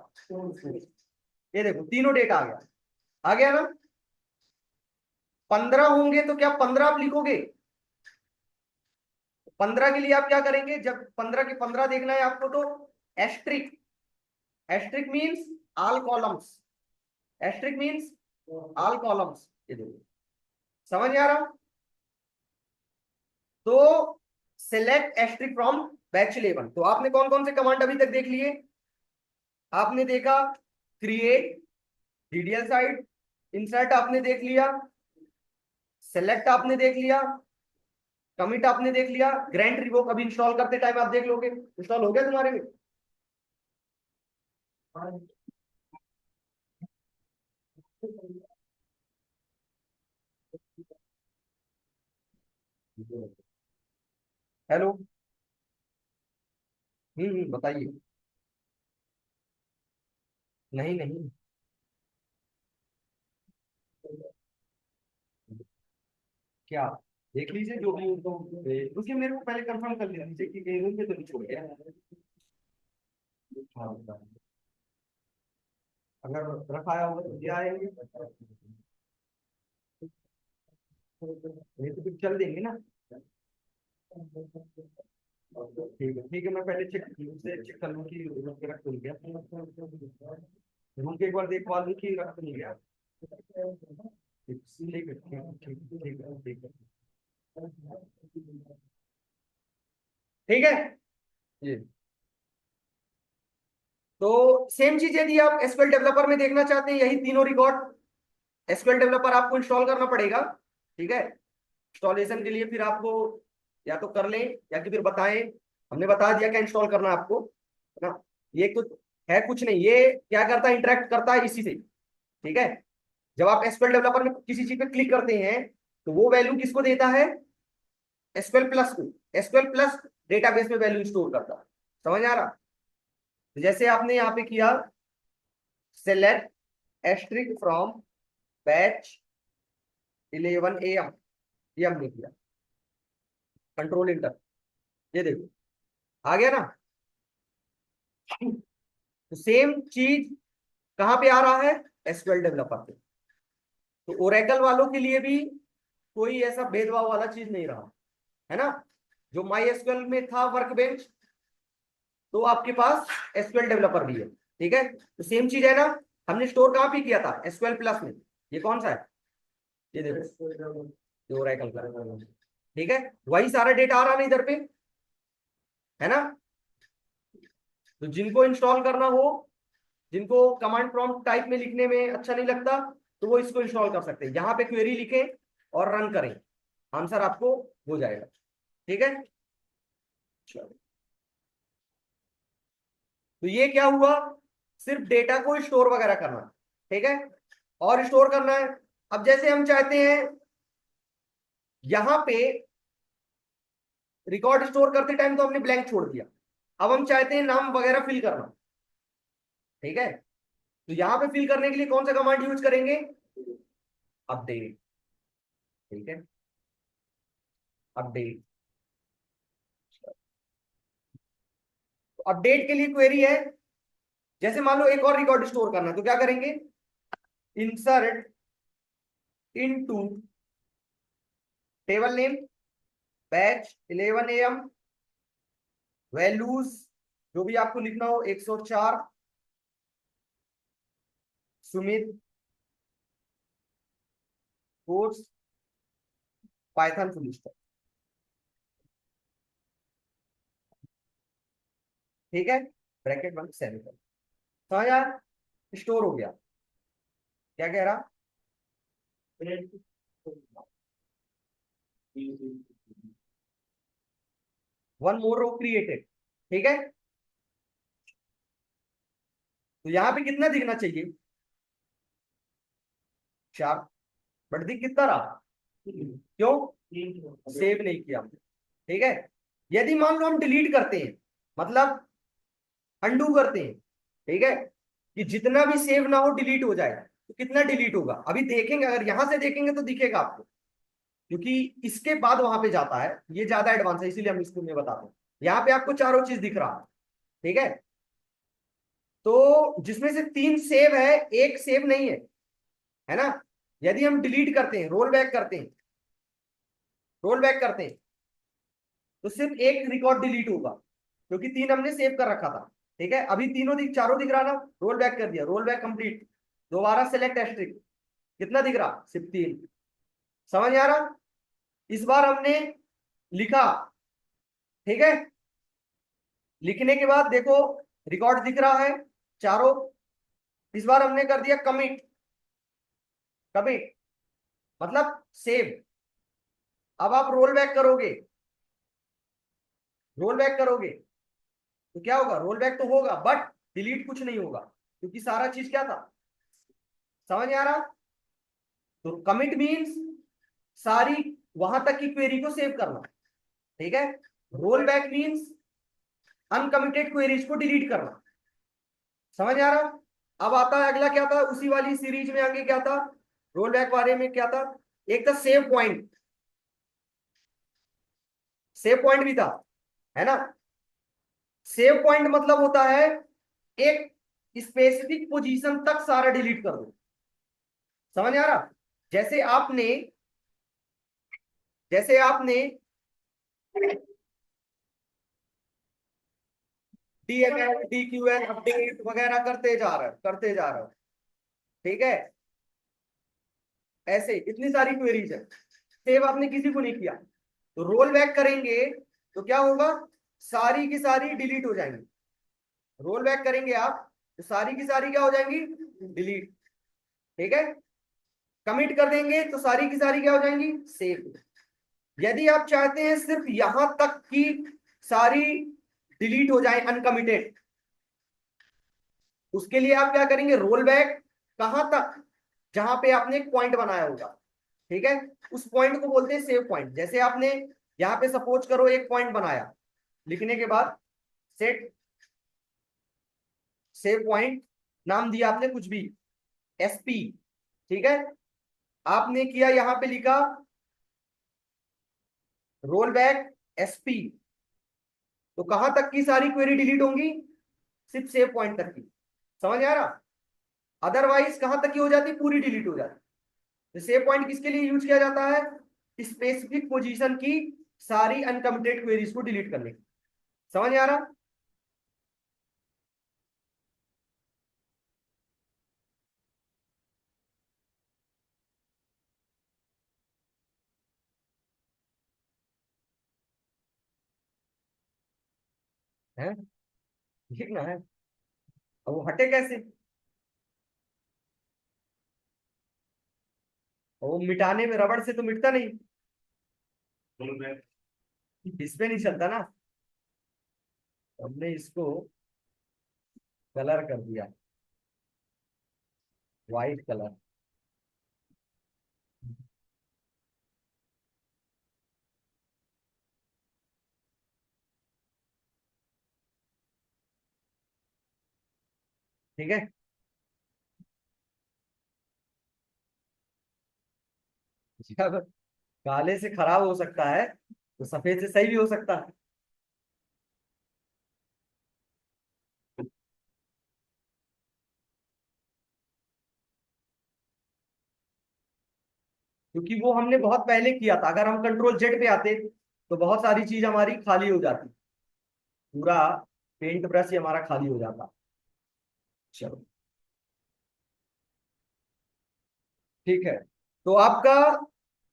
ये देखो तीनों डेटा आ गया, आ गया ना। 15 होंगे तो क्या 15 आप लिखोगे, 15 के लिए आप क्या करेंगे, जब 15 के 15 देखना है आपको तो asterisk, asterisk means all columns, asterisk means all columns, ये देखो, समझ आ रहा। तो सेलेक्ट एस्ट्रिक फ्रॉम बैच 11, तो आपने कौन कौन से कमांड अभी तक देख लिए, आपने देखा क्रिएट, डीडीएल साइड, इंसर्ट आपने देख लिया, सेलेक्ट आपने देख लिया, कमिट आपने देख लिया, ग्रैंड रिवोक अभी इंस्टॉल करते टाइम आप देख लोगे, इंस्टॉल हो गया तुम्हारे में। हेलो, बताइए। नहीं नहीं, क्या, देख लीजिए जो भी उनको, उसके मेरे को पहले कंफर्म कर लीजिए कि कहीं रूम में तो नहीं छोड़ गया। हाँ, अगर रखाया होगा तो दिया आएंगे, नहीं तो फिर चल देंगे ना। ठीक है, मैं पहले चेक कर लूँ कि रूम के रख तो नहीं गया, रूम के एक बार देखवा लूँ कि रख तो नहीं गया। ठीक है, ठीक है, ठीक है जी। तो सेम चीज यदि आप एसक्यूएल डेवलपर में देखना चाहते हैं, यही तीनों रिकॉर्ड एसक्यूएल डेवलपर आपको इंस्टॉल करना पड़ेगा, ठीक है। इंस्टॉलेशन के लिए फिर आपको या तो कर लें या कि फिर बताएं, हमने बता दिया क्या इंस्टॉल करना है आपको। है ना। ये कुछ है कुछ नहीं, ये क्या करता है, इंटरेक्ट करता है इसी से। ठीक है, जब आप एसक्यूएल डेवलपर में किसी चीज पे क्लिक करते हैं तो वो वैल्यू किसको देता है, एसक्यूएल प्लस को। एसक्यूएल प्लस डेटाबेस में वैल्यू स्टोर करता है। समझ आ रहा। तो जैसे आपने यहाँ पे किया select asterisk from batch 11 AM, ये हमने किया, कंट्रोल इंटर, ये देखो आ गया ना। तो सेम चीज कहां पे आ रहा है, एसक्यूएल डेवलपर पे। तो ओरेकल वालों के लिए भी कोई ऐसा भेदभाव वाला चीज नहीं रहा, है ना। जो माई एसक्यूएल में था वर्कबेंच, तो आपके पास एसक्यूएल डेवलपर भी है। ठीक है, तो सेम चीज है ना। हमने स्टोर कहां पे किया था, एसक्यूएल प्लस में। ये कौन सा है, ये देखो, ये ओरेकल का। ठीक है, वही सारा डेटा आ रहा ना इधर पे, है ना। तो जिनको इंस्टॉल करना हो, जिनको कमांड प्रॉम्प्ट टाइप में लिखने में अच्छा नहीं लगता, तो वो इसको इंस्टॉल कर सकते हैं। यहाँ पे क्वेरी लिखें और रन करें, आंसर आपको हो जाएगा। ठीक है, चलो। तो ये क्या हुआ, सिर्फ डेटा को स्टोर वगैरह करना। ठीक है, और स्टोर करना है। अब जैसे हम चाहते हैं यहां पे रिकॉर्ड स्टोर करते टाइम तो हमने ब्लैंक छोड़ दिया, अब हम चाहते हैं नाम वगैरह फिल करना। ठीक है, तो यहां पे फिल करने के लिए कौन सा कमांड यूज करेंगे, अपडेट। ठीक है, अपडेट। तो अपडेट के लिए क्वेरी है, जैसे मान लो एक और रिकॉर्ड स्टोर करना, तो क्या करेंगे, insert into table name batch 11 AM, values जो भी आपको लिखना हो, 104 Sumit course Python full stack. ठीक है, ब्रैकेट बंद, सेमीकोलन। समझ आया, स्टोर हो गया। क्या कह रहा, वन मोर रो क्रिएटेड। ठीक है, तो यहां पे कितना दिखना चाहिए, 4, बट दिख कितना रहा, क्यों, सेव नहीं किया। ठीक है, यदि मान लो हम डिलीट करते हैं, मतलब अंडू करते हैं, ठीक है, कि जितना भी सेव ना हो डिलीट हो जाए, तो कितना डिलीट होगा, अभी देखेंगे, अगर यहां से देखेंगे तो दिखेगा आपको, क्योंकि इसके बाद वहां पे जाता है, ये ज्यादा एडवांस है, इसीलिए हम इसको में बताते हैं। यहाँ पे आपको चारों चीज दिख रहा है। ठीक है, तो जिसमें से 3 सेव है, एक सेव नहीं है ना। यदि हम डिलीट करते हैं, रोल बैक करते हैं, रोल बैक करते हैं, तो सिर्फ एक रिकॉर्ड डिलीट होगा, क्योंकि 3 हमने सेव कर रखा था। ठीक है, अभी चारों दिख रहा ना, रोल बैक कर दिया, रोल बैक कंप्लीट, दोबारा सेलेक्ट एस्ट्रिक, कितना दिख रहा, सिर्फ 3। समझ आ रहा, इस बार हमने लिखा। ठीक है, लिखने के बाद देखो रिकॉर्ड दिख रहा है चारों। इस बार हमने कर दिया कमिट, कमिट मतलब सेव। अब आप रोल बैक करोगे, रोल बैक करोगे तो क्या होगा, रोल बैक तो होगा बट डिलीट कुछ नहीं होगा, क्योंकि सारा चीज क्या था, समझ आ रहा। तो कमिट मींस सारी वहां तक की क्वेरी को सेव करना। ठीक है, roll back means uncommitted queries को डिलीट करना। समझ आ रहा। अब आता है अगला, क्या था उसी वाली सीरीज में, आगे क्या था, रोल बैक वाले में क्या था, एक था सेव पॉइंट, सेव पॉइंट भी था, है ना। सेव पॉइंट मतलब होता है एक स्पेसिफिक पोजीशन तक सारा डिलीट कर दो। समझ आ रहा, जैसे आपने जैसे आपने डीएमएल डीक्यूएल अपडेट वगैरह करते जा रहे हो। ठीक है, ऐसे इतनी सारी क्वेरीज है, सेव आपने किसी को नहीं किया, तो रोल बैक करेंगे तो क्या होगा, सारी की सारी डिलीट हो जाएंगी। रोल बैक करेंगे आप तो सारी की सारी क्या हो जाएंगी, डिलीट। ठीक है, कमिट कर देंगे तो सारी की सारी क्या हो जाएंगी, सेव। यदि आप चाहते हैं सिर्फ यहां तक की सारी डिलीट हो जाए अनकमिटेड, उसके लिए आप क्या करेंगे, रोल बैक कहां तक, जहां पे आपने एक पॉइंट बनाया होगा, ठीक है, उस पॉइंट को बोलते हैं सेव पॉइंट। जैसे आपने यहाँ पे सपोज करो एक पॉइंट बनाया, लिखने के बाद सेट सेव पॉइंट, नाम दिया आपने कुछ भी, एसपी, ठीक है, आपने किया यहां पे लिखा रोल बैक एसपी, तो कहां तक की सारी क्वेरी डिलीट होंगी, सिर्फ सेव पॉइंट तक की, समझ आ रहा, अदरवाइज कहां तक की हो जाती, पूरी डिलीट हो जाती। तो सेव पॉइंट किसके लिए यूज किया जाता है, स्पेसिफिक पोजीशन की सारी अनकमिटेड क्वेरीज को डिलीट करने की, समझ आ रहा। है, लिखना है, अब वो हटे कैसे, और वो मिटाने में रबड़ से तो मिटता नहीं, इस पे नहीं चलता ना, हमने इसको कलर कर दिया, वाइट कलर, ठीक है। जब काले से खराब हो सकता है तो सफेद से सही भी हो सकता है। क्योंकि वो हमने बहुत पहले किया था, अगर हम कंट्रोल जेड पे आते तो बहुत सारी चीज हमारी खाली हो जाती, पूरा पेंट ब्रश ही हमारा खाली हो जाता। चलो ठीक है, तो आपका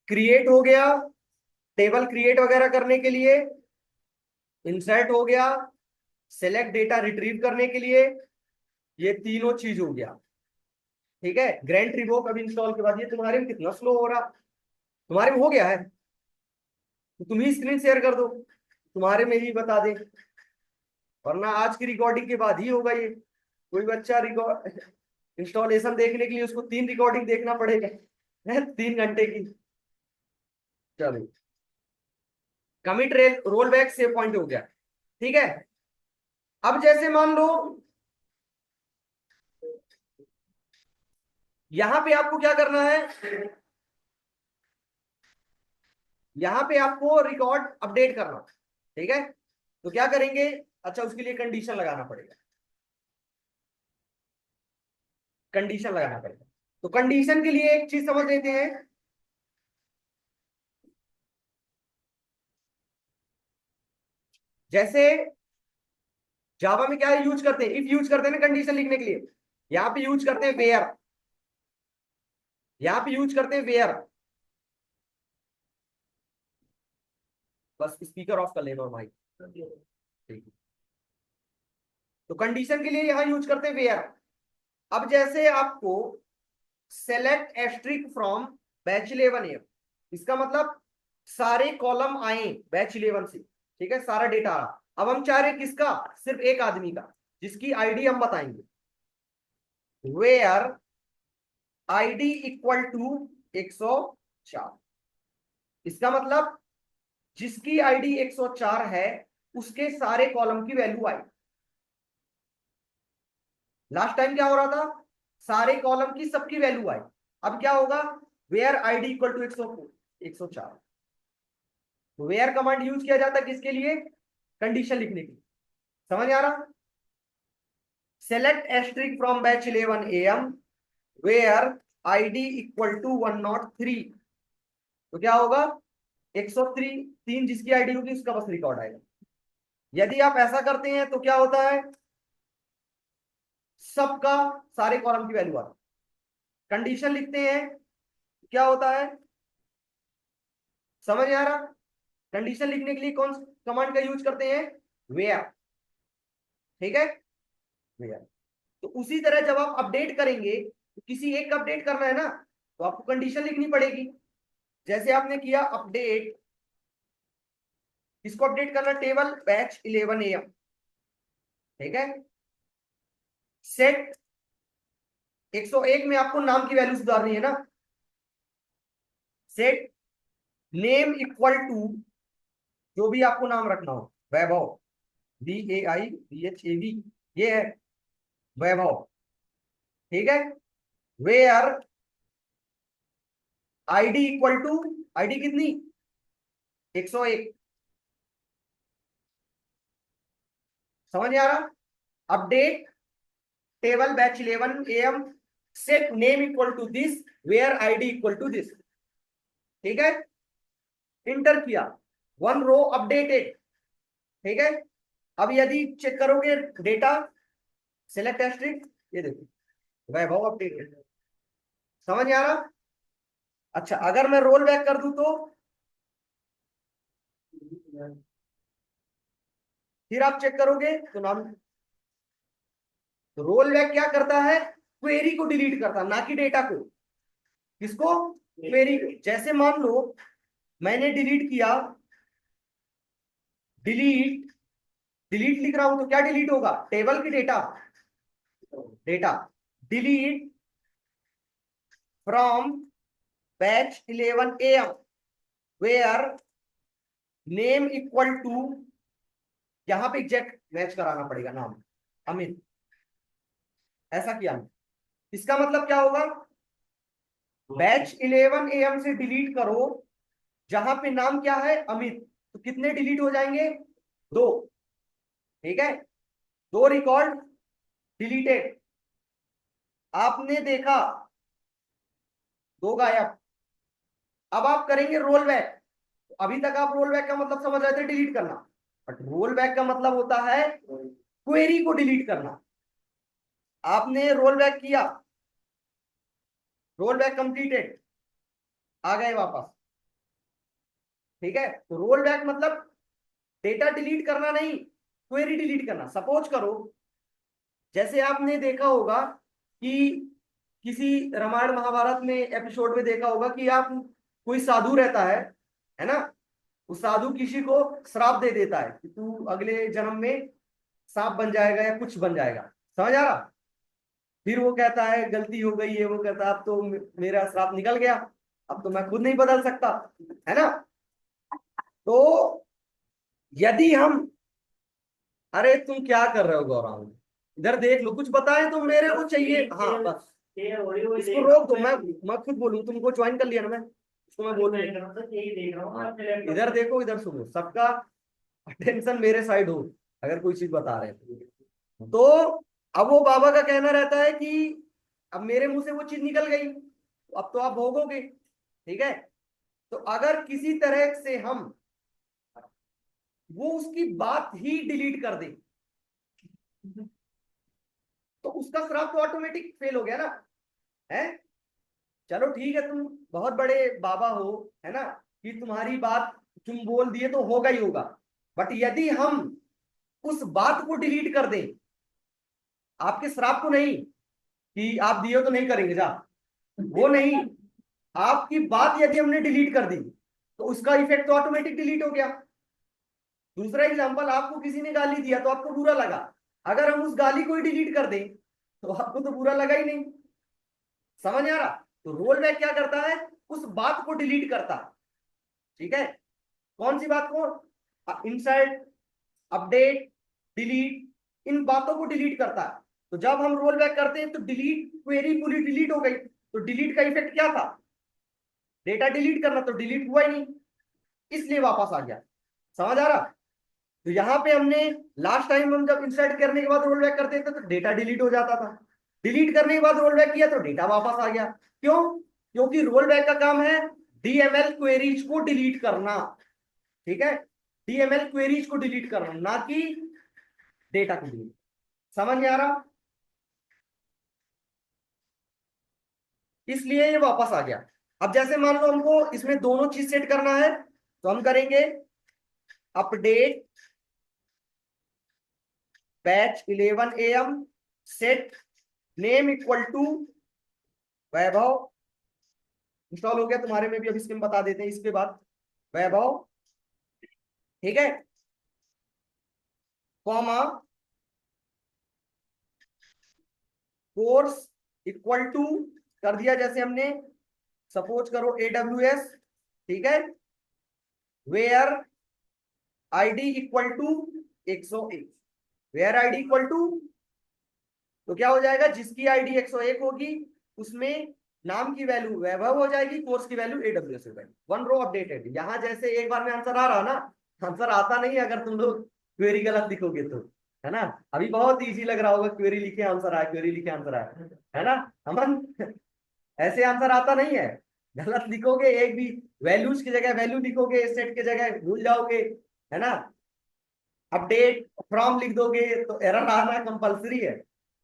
क्रिएट हो गया, टेबल क्रिएट वगैरह करने के लिए, इंसर्ट हो गया, सेलेक्ट डेटा रिट्रीव करने के लिए, ये तीनों चीज हो गया, ठीक है। ग्रैंड रिवोक अब इंस्टॉल के बाद, ये तुम्हारे में कितना स्लो हो रहा, तुम्हारे में हो गया है तो तुम ही स्क्रीन शेयर कर दो, तुम्हारे में ही बता दे, वरना आज की रिकॉर्डिंग के बाद ही होगा ये। कोई बच्चा रिकॉर्ड इंस्टॉलेशन देखने के लिए उसको 3 रिकॉर्डिंग देखना पड़ेगा, है 3 घंटे की। चलो, commit roll back save point हो गया, ठीक है। अब जैसे मान लो यहां पे आपको क्या करना है, यहां पे आपको रिकॉर्ड अपडेट करना, ठीक है, तो क्या करेंगे, अच्छा उसके लिए कंडीशन लगाना पड़ेगा, कंडीशन लगाना पड़ेगा। तो कंडीशन के लिए एक चीज समझ लेते हैं, जैसे जावा में क्या यूज करते हैं, इफ यूज करते हैं ना कंडीशन लिखने के लिए, यहां पे यूज करते हैं वेयर, यहां पे यूज करते हैं वेयर, बस स्पीकर ऑफ कर लेना और माइक, ठीक है। तो कंडीशन के लिए यहां यूज करते हैं वेयर। अब जैसे आपको select asterisk from batch 11 AM, इसका मतलब सारे कॉलम आए बैच 11 से, ठीक है, सारा डेटा आ रहा। अब हम चाह रहे किसका, सिर्फ एक आदमी का, जिसकी आईडी हम बताएंगे, वेयर आईडी इक्वल टू 104, इसका मतलब जिसकी आईडी 104 है उसके सारे कॉलम की वैल्यू आई। लास्ट टाइम क्या हो रहा था, सारे कॉलम की सबकी वैल्यू आई, अब क्या होगा, where ID equal to 104। Where command use किया जाता है किसके लिए, कंडीशन लिखने के लिए, समझ आ रहा। Select asterisk from batch 11 AM where ID equal to 103, तो क्या होगा, 103 जिसकी आईडी होगी उसका बस रिकॉर्ड आएगा। यदि आप ऐसा करते हैं तो क्या होता है, सबका सारे कॉलम की वैल्यू आती, कंडीशन लिखते हैं क्या होता है, समझ आ रहा। कंडीशन लिखने के लिए कौन कमांड का यूज करते हैं, वेयर, ठीक है, वेयर। तो उसी तरह जब आप अपडेट करेंगे, तो किसी एक का अपडेट करना है ना, तो आपको कंडीशन लिखनी पड़ेगी। जैसे आपने किया अपडेट, इसको अपडेट करना टेबल बैच 11 AM, ठीक है, सेट 101 में आपको नाम की वैल्यू सुधारनी है ना। सेट नेम इक्वल टू जो भी आपको नाम रखना हो, वैभव, VAIVHAV, ये है वैभव, ठीक है। Where ID equal to, ID कितनी, 101, समझ में आ रहा। Update table batch 11 AM, set name equal to this, where ID equal to this, ठीक है। इंटर किया, 1 रो अपडेटेड, ठीक है। अब यदि चेक करोगे डेटा, सिलेक्ट एस्ट्रिक, ये देखो वैभव अपडेटेड, समझ में आ रहा। अच्छा, अगर मैं रोल बैक कर दूं तो फिर आप चेक करोगे तो नाम, तो रोल बैक क्या करता है, क्वेरी को डिलीट करता, ना कि डेटा को। किसको, क्वेरी को। जैसे मान लो मैंने डिलीट किया, डिलीट, डिलीट लिख रहा हूं तो क्या डिलीट होगा, टेबल की data, data delete from batch 11 AM where name equal to, यहां पे एग्जैक्ट मैच कराना पड़ेगा नाम, अमित, ऐसा किया। इसका मतलब क्या होगा, बैच 11 AM से डिलीट करो, जहां पे नाम क्या है, अमित, तो कितने डिलीट हो जाएंगे, 2, ठीक है। 2 रिकॉर्ड डिलीटेड, आपने देखा 2 गायब। अब आप करेंगे रोल बैक, अभी तक आप रोल बैक का मतलब समझ रहे थे डिलीट करना, बट रोल बैक का मतलब होता है क्वेरी को डिलीट करना। आपने रोल बैक किया, रोल बैक कंप्लीटेड, आ गए वापस, ठीक है। तो रोल बैक मतलब डेटा डिलीट करना नहीं, क्वेरी डिलीट करना। सपोज करो, जैसे आपने देखा होगा कि किसी रामायण महाभारत में एपिसोड में देखा होगा कि आप, कोई साधु रहता है ना, उस साधु किसी को श्राप दे देता है कि तू अगले जन्म में सांप बन जाएगा या कुछ बन जाएगा, समझ आ रहा। फिर वो कहता है गलती हो गई है, वो कहता है अब तो मेरा श्राप निकल गया, अब तो मैं खुद नहीं बदल सकता, है ना। तो यदि हम, अरे तुम क्या कर रहे हो गौरव, इधर देख लो, कुछ बताएं तो मेरे को चाहिए, हाँ बस इसको रोक दो, मैं खुद बोलूँ, तुमको ज्वाइन कर लिया ना मैं, इसको मैं बोल इधर देखो, इधर सुनो, सबका अटेंशन मेरे साइड हो, अगर कोई चीज बता रहे हैं तो। अब वो बाबा का कहना रहता है कि अब मेरे मुंह से वो चीज निकल गई, अब तो आप भोगोगे, ठीक है। तो अगर किसी तरह से हम वो उसकी बात ही डिलीट कर दे, तो उसका श्राप तो ऑटोमेटिक फेल हो गया ना, है। चलो ठीक है, तुम बहुत बड़े बाबा हो, है ना, कि तुम्हारी बात तुम बोल दिए तो होगा ही होगा, बट यदि हम उस बात को डिलीट कर दें, आपके श्राप को नहीं, कि आप दिए हो तो नहीं करेंगे जा, वो नहीं, आपकी बात यदि हमने डिलीट कर दी तो उसका इफेक्ट तो ऑटोमेटिक डिलीट हो गया। दूसरा एग्जांपल, आपको किसी ने गाली दिया तो आपको बुरा लगा, अगर हम उस गाली को ही डिलीट कर दें तो आपको तो बुरा लगा ही नहीं, समझ आ रहा। तो रोल बैक क्या करता है, उस बात को डिलीट करता है, ठीक है। कौन सी बात को, इंसर्ट, अपडेट, डिलीट, इन बातों को डिलीट करता है। तो जब हम रोल बैक करते हैं तो डिलीट, क्वेरी पूरी डिलीट हो गई, तो डिलीट का इफेक्ट क्या था, डेटा डिलीट करना, तो डिलीट हुआ ही नहीं, इसलिए वापस आ गया, समझ आ रहा। तो यहाँ पे हमने लास्ट टाइम हम जब इंसर्ट करने के बाद रोल बैक करते थे तो डेटा डिलीट हो जाता था, डिलीट करने के बाद रोल बैक किया तो डेटा वापस आ गया। क्यों, क्योंकि रोल बैक का काम है डीएमएल क्वेरीज को डिलीट करना, ठीक है। डीएमएल क्वेरीज को डिलीट करना, ना कि डेटा को डिलीट, समझ में आ रहा। इसलिए ये वापस आ गया। अब जैसे मान लो हमको इसमें दोनों चीज सेट करना है, तो हम करेंगे update batch 11 AM, set name equal to Vaibhav, install हो गया तुम्हारे में भी, अभी स्किम बता देते हैं इसके बाद, वैभव, ठीक है, कॉमा कोर्स इक्वल टू कर दिया जैसे हमने, सपोज करो AWS, ठीक है, where ID equal to 101, where ID equal to, तो क्या हो जाएगा, जिसकी आईडी 101 होगी उसमें नाम की वैल्यू वैभव हो जाएगी, कोर्स की वैल्यू AWS हो जाएगी। One row updated. यहां जैसे एक बार में आंसर आ रहा ना, आंसर आता नहीं है अगर तुम लोग क्वेरी गलत लिखोगे तो, है ना। अभी बहुत इजी लग रहा होगा, क्वेरी लिखे आंसर आया, क्वेरी लिखे आंसर आया, है ना अमन। ऐसे आंसर आता नहीं है, गलत लिखोगे, एक भी वैल्यूज की जगह वैल्यू लिखोगे, सेट की जगह भूल जाओगे, है ना। अपडेट फ्रॉम लिख दोगे तो एरर आना कंपलसरी है,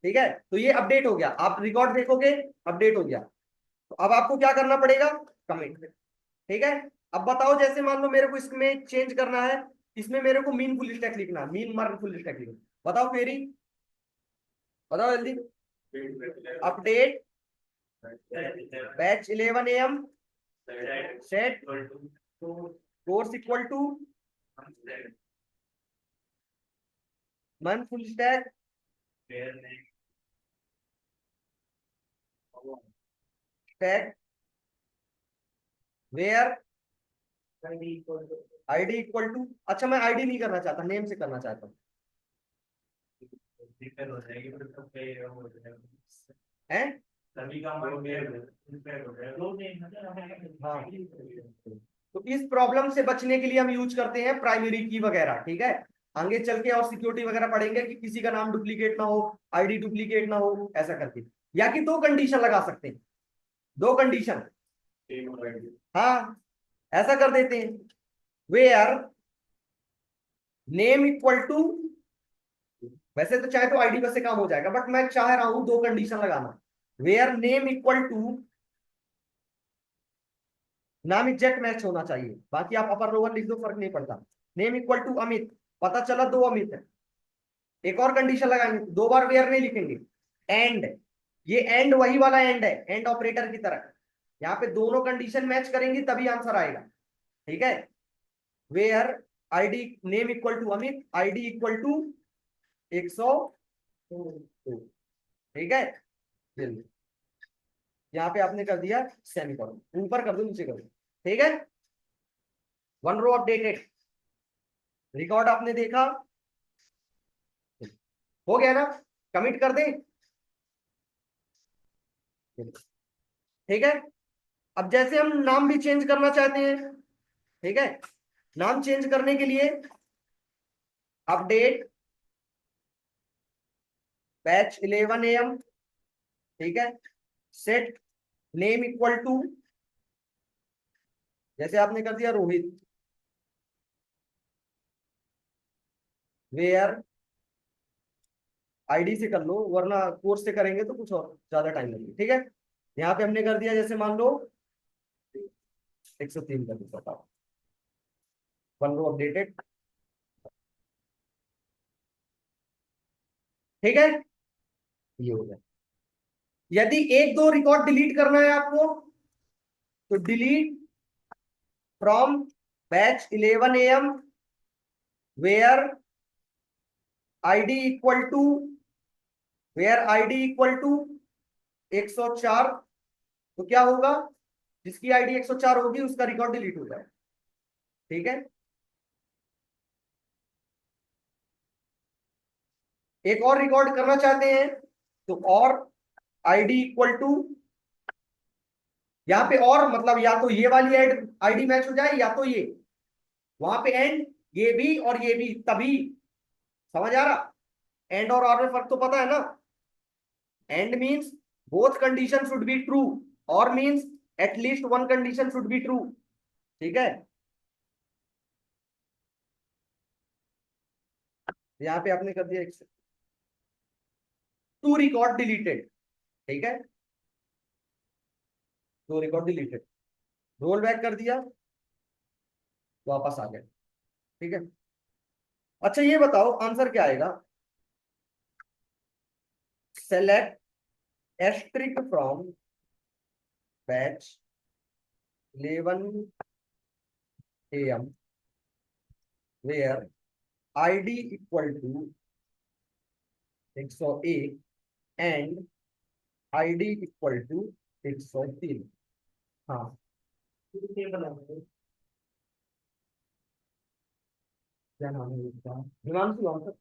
ठीक है। तो ये अपडेट हो गया, आप रिकॉर्ड देखोगे अपडेट हो गया। तो अब आपको क्या करना पड़ेगा, कमेंट, ठीक है। अब बताओ, जैसे मान लो मेरे को इसमें चेंज करना है, इसमें मेरे को मीन फुल स्टैक लिखना, मीन मार्क फुल स्टैक लिखना, बताओ क्वेरी, बताओ जल्दी। Update batch 11 AM set course equal to mean full stack stack where ID equal to, अच्छा मैं आईडी नहीं करना चाहता, नेम से करना चाहता हूँ, है हाँ। तो इस प्रॉब्लम से बचने के लिए हम यूज करते हैं प्राइमरी की वगैरह, ठीक है। आगे चल के और सिक्योरिटी वगैरह पढ़ेंगे कि किसी का नाम डुप्लीकेट ना हो, आईडी डुप्लीकेट ना हो, ऐसा करके। या कि दो कंडीशन लगा सकते हैं, दो कंडीशन, हाँ ऐसा कर देते हैं, वेयर नेम इक्वल टू, वैसे तो चाहे तो आईडी बस से काम हो जाएगा, बट मैं चाह रहा हूं दो कंडीशन लगाना, वेयर नेम इक्वल टू, नाम एग्जैक्ट मैच होना चाहिए, बाकी आप अपर लोअर लिख दो फर्क नहीं पड़ता। नेम इक्वल टू अमित, पता चला दो अमित है, एक और कंडीशन लगाएंगे, दो बार वेयर नहीं लिखेंगे, एंड, ये एंड वही वाला एंड है, एंड ऑपरेटर की तरह, यहाँ पे दोनों कंडीशन मैच करेंगी तभी आंसर आएगा, ठीक है। Where ID name equal to Amit, ID equal to 102, ठीक है। यहाँ पे आपने कर दिया सेमीकोलन, ऊपर कर दो नीचे कर दो, ठीक है। वन रो अपडेटेड, रिकॉर्ड आपने देखा, हो गया ना, कमिट कर दे, ठीक है। अब जैसे हम नाम भी चेंज करना चाहते हैं, ठीक है, नाम चेंज करने के लिए अपडेट बैच 11 AM, ठीक है, सेट नेम इक्वल टू, जैसे आपने कर दिया रोहित, वेयर आईडी से कर लो, वरना कोर्स से करेंगे तो कुछ और ज्यादा टाइम लगेगा, ठीक है। यहाँ पे हमने कर दिया, जैसे मान लो 103 कर दिया, बताओ वन रो अपडेटेड, ठीक है, ये हो गया। यदि एक दो रिकॉर्ड डिलीट करना है आपको, तो delete from batch 11 AM where ID equal to, where ID equal to 104, तो क्या होगा, जिसकी आईडी 104 होगी उसका रिकॉर्ड डिलीट हो जाए, ठीक है। एक और रिकॉर्ड करना चाहते हैं तो और आईडी इक्वल टू, यहाँ पे और मतलब या तो ये वाली आईडी मैच हो जाए या तो ये, वहां पे एंड, ये भी और ये भी, तभी, समझ आ रहा, एंड और में फर्क तो पता है ना। And means both condition should be true, और means at least one condition should be true, ठीक है। यहाँ पे आपने कर दिया टू रिकॉर्ड डिलीटेड, ठीक है, two record deleted, roll back कर दिया, वापस आ गया, ठीक है। अच्छा ये बताओ आंसर क्या आएगा, select asterisk from batch 11 AM where ID equal to 101 and ID equal to 103। हाँ, क्या नाम है इसका? हिमांशु नाम था।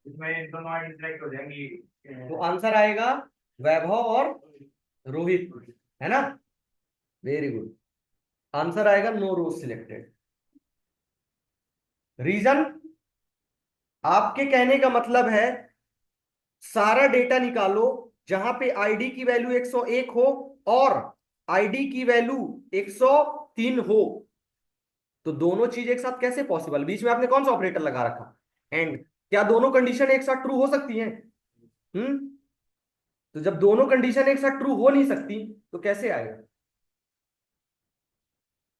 इसमें दोनों आईडी सिलेक्ट हो जाएंगी। तो आंसर आएगा वैभव और रोहित, है ना? Very good. आंसर आएगा नो रोज सिलेक्टेड। रीजन, आपके कहने का मतलब है सारा डेटा निकालो जहां पे आईडी की वैल्यू 101 हो और आईडी की वैल्यू 103 हो। तो दोनों चीज एक साथ कैसे पॉसिबल? बीच में आपने कौन सा ऑपरेटर लगा रखा? एंड। क्या दोनों कंडीशन एक साथ ट्रू हो सकती हैं? हम्म। तो जब दोनों कंडीशन एक साथ ट्रू हो नहीं सकती तो कैसे आएगा?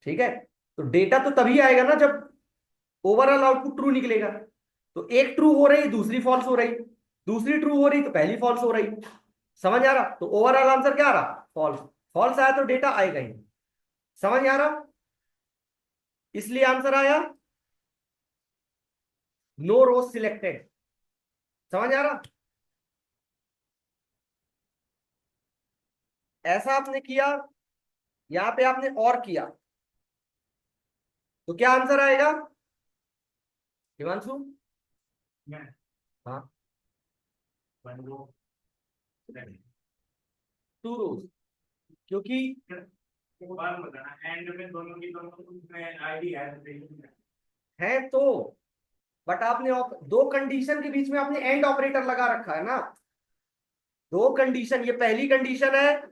ठीक है। तो डेटा तो तभी आएगा ना जब ओवरऑल आउटपुट ट्रू निकलेगा। तो एक ट्रू हो रही, दूसरी फॉल्स हो रही, दूसरी ट्रू हो रही तो पहली फॉल्स हो रही। समझ आ रहा? तो ओवरऑल आंसर क्या आ रहा? फॉल्स। फॉल्स आया तो डेटा आएगा ही। समझ आ रहा? इसलिए आंसर आया नो रोज सिलेक्टेड। समझ आ रहा? ऐसा आपने किया, यहां पे आपने और किया, तो क्या आंसर आएगा हिमांशु? हाँ, टू रोज। क्योंकि बात बताना एंड में दोनों की दोनों में आईडी है तो, बट आपने दो कंडीशन के बीच में आपने एंड ऑपरेटर लगा रखा है ना। दो कंडीशन, ये पहली कंडीशन है,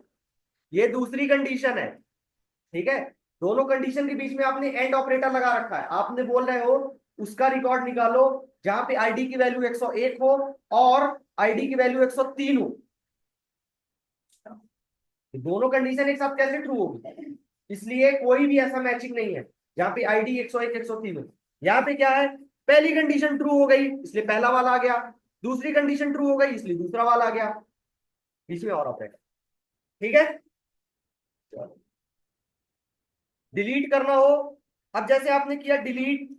ये दूसरी कंडीशन है। ठीक है। दोनों कंडीशन के बीच में आपने एंड ऑपरेटर लगा रखा है। आपने बोल रहे हो उसका रिकॉर्ड निकालो जहां पे आईडी की वैल्यू 101 हो और आईडी की वैल्यू 103 हो। दोनों कंडीशन एक साथ कैसे ट्रू होगी? इसलिए कोई भी ऐसा मैचिंग नहीं है जहां पे आईडी 101 103 हो। यहाँ पे क्या है, पहली कंडीशन ट्रू हो गई इसलिए पहला वाला आ गया, दूसरी कंडीशन ट्रू हो गई इसलिए दूसरा वाला आ गया, बीच में और ऑपरेटर। ठीक है। डिलीट करना हो, अब जैसे आपने किया डिलीट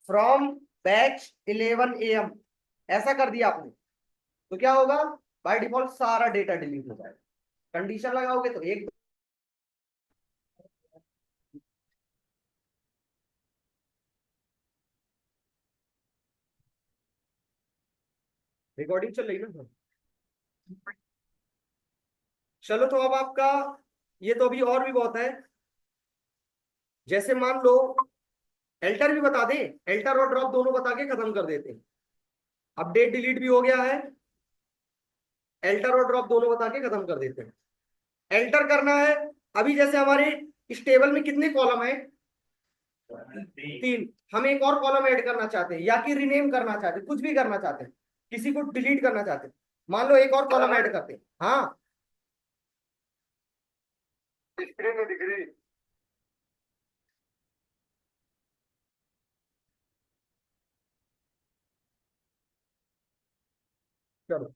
फ्रॉम बैच 11 AM, ऐसा कर दिया आपने, तो क्या होगा? बाय डिफॉल्ट सारा डेटा डिलीट हो जाएगा। कंडीशन लगाओगे तो एक, रिकॉर्डिंग चल रही है ना? चलो, तो अब आपका ये तो अभी और भी बहुत है। जैसे मान लो एल्टर भी बता दे, एल्टर और ड्रॉप दोनों बता के खत्म कर देते हैं। अपडेट डिलीट भी हो गया है, एल्टर और ड्रॉप दोनों बता के खत्म कर देते हैं। एल्टर करना है। अभी जैसे हमारे इस टेबल में कितने कॉलम है? 3। हम एक और कॉलम ऐड करना चाहते हैं या कि रिनेम करना चाहते हैं, कुछ भी करना चाहते हैं, किसी को डिलीट करना चाहते हैं। मान लो एक और कॉलम ऐड करते हैं। हाँ, स्क्रीन में दिख रही। चलो,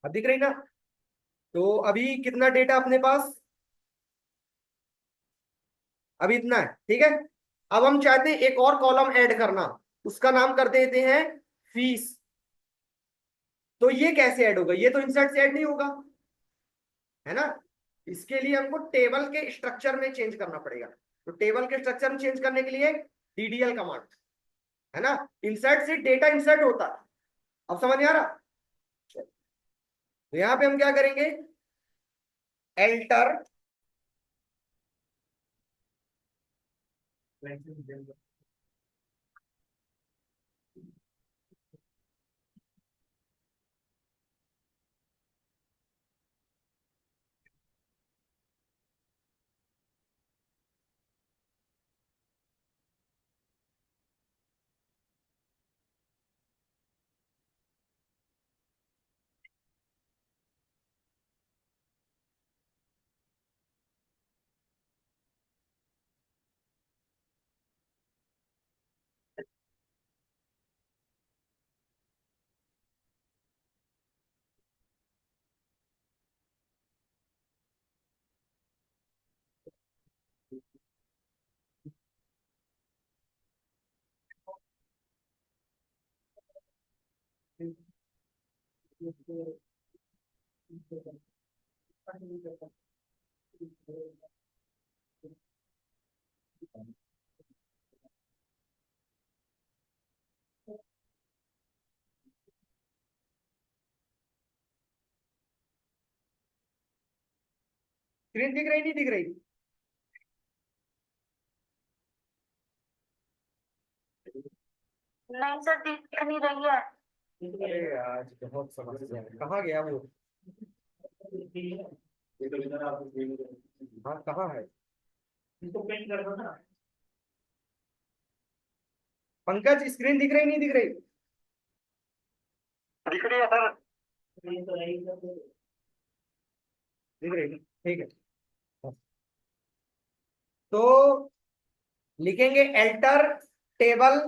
अब दिख रही ना? तो अभी कितना डेटा अपने पास? अभी इतना है। ठीक है। अब हम चाहते हैं एक और कॉलम ऐड करना, उसका नाम कर देते हैं फीस। तो ये कैसे ऐड होगा? ये तो इंसर्ट से ऐड नहीं होगा, है ना? इसके लिए हमको टेबल के स्ट्रक्चर में चेंज करना पड़ेगा। तो टेबल के स्ट्रक्चर में चेंज करने के लिए डीडीएल कमांड, है ना? इंसर्ट से डेटा इंसर्ट होता है। अब समझ में आ रहा? तो यहां पे हम क्या करेंगे, एल्टर स्क्रीन दिख रही नहीं दिख रही? नहीं सर, दिख नहीं रही है। अरे आज बहुत समस्या है, कहाँ गया वो? हाँ कहाँ है? पंकज स्क्रीन दिख रही नहीं दिख रही? दिख रही है सर। दिख रही, ठीक है। तो लिखेंगे alter table,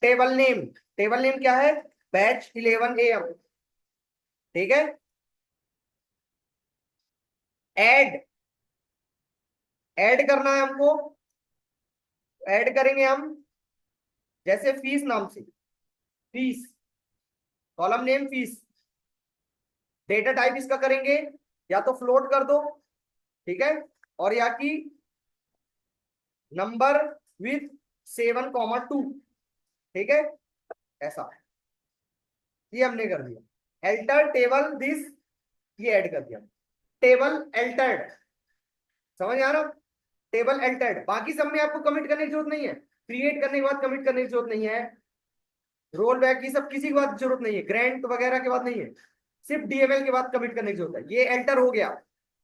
table name. Table name क्या है? बैच 11 AM, ठीक है। ऐड, ऐड करना है हमको। ऐड करेंगे हम जैसे फीस नाम से, fees, column name fees. Data type इसका करेंगे या तो फ्लोट कर दो, ठीक है, और या कि नंबर विथ 7,2, ठीक है, ऐसा। ये हमने कर दिया। एल्टर टेबल दिस, ये ऐड कर दिया। टेबल एल्टर्ड, समझ आ रहा? टेबल एल्टर्ड, बाकी सब में आपको कमिट करने की जरूरत नहीं है। क्रिएट करने के बाद कमिट करने की जरूरत नहीं है। रोल बैक की सब किसी के बाद जरूरत नहीं है, ग्रांट वगैरह के बाद नहीं है, सिर्फ डीएमएल के बाद कमिट करने की जरूरत है। ये एंटर हो गया।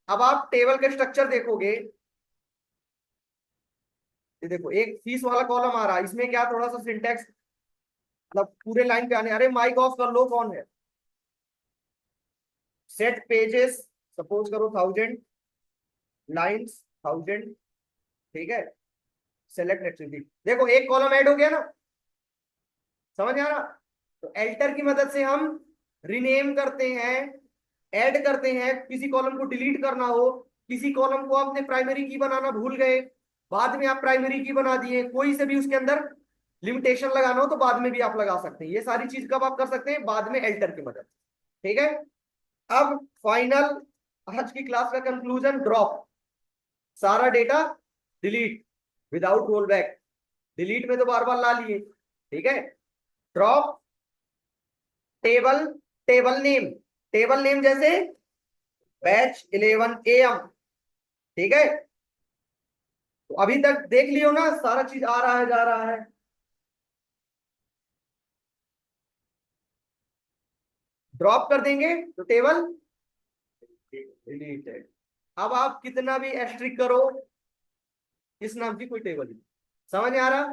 अब आप टेबल का स्ट्रक्चर देखोगे, ये देखो एक फीस वाला कॉलम आ रहा है, इसमें क्या थोड़ा सा सिंटेक्स मतलब पूरे लाइन पे आने, अरे माइक ऑफ कर लो, कौन है? सेट पेजेस, सपोज करो 1000 लाइंस, 1000, ठीक है। सेलेक्ट एक्टिविटी, देखो एक कॉलम ऐड हो गया ना, समझ आ रहा? तो एल्टर की मदद से हम रीनेम करते हैं, ऐड करते हैं। किसी कॉलम को डिलीट करना हो, किसी कॉलम को आपने प्राइमरी की बनाना भूल गए, बाद में आप प्राइमरी की बना दिए, कोई से भी उसके अंदर लिमिटेशन लगाना हो तो बाद में भी आप लगा सकते हैं। ये सारी चीज कब आप कर सकते हैं? बाद में एल्टर की मदद, ठीक है। अब फाइनल आज की क्लास का कंक्लूजन, ड्रॉप, सारा data delete without roll back. Delete में तो बार बार ला लिए, ठीक है। Drop table, table name, table name जैसे बैच 11 AM, ठीक है। तो अभी तक देख लियो ना, सारा चीज आ रहा है जा रहा है। ड्रॉप कर देंगे तो टेबल डिलीटेड। अब आप कितना भी एस्ट्रिक करो, इस नाम की कोई टेबल नहीं। समझ में आ रहा?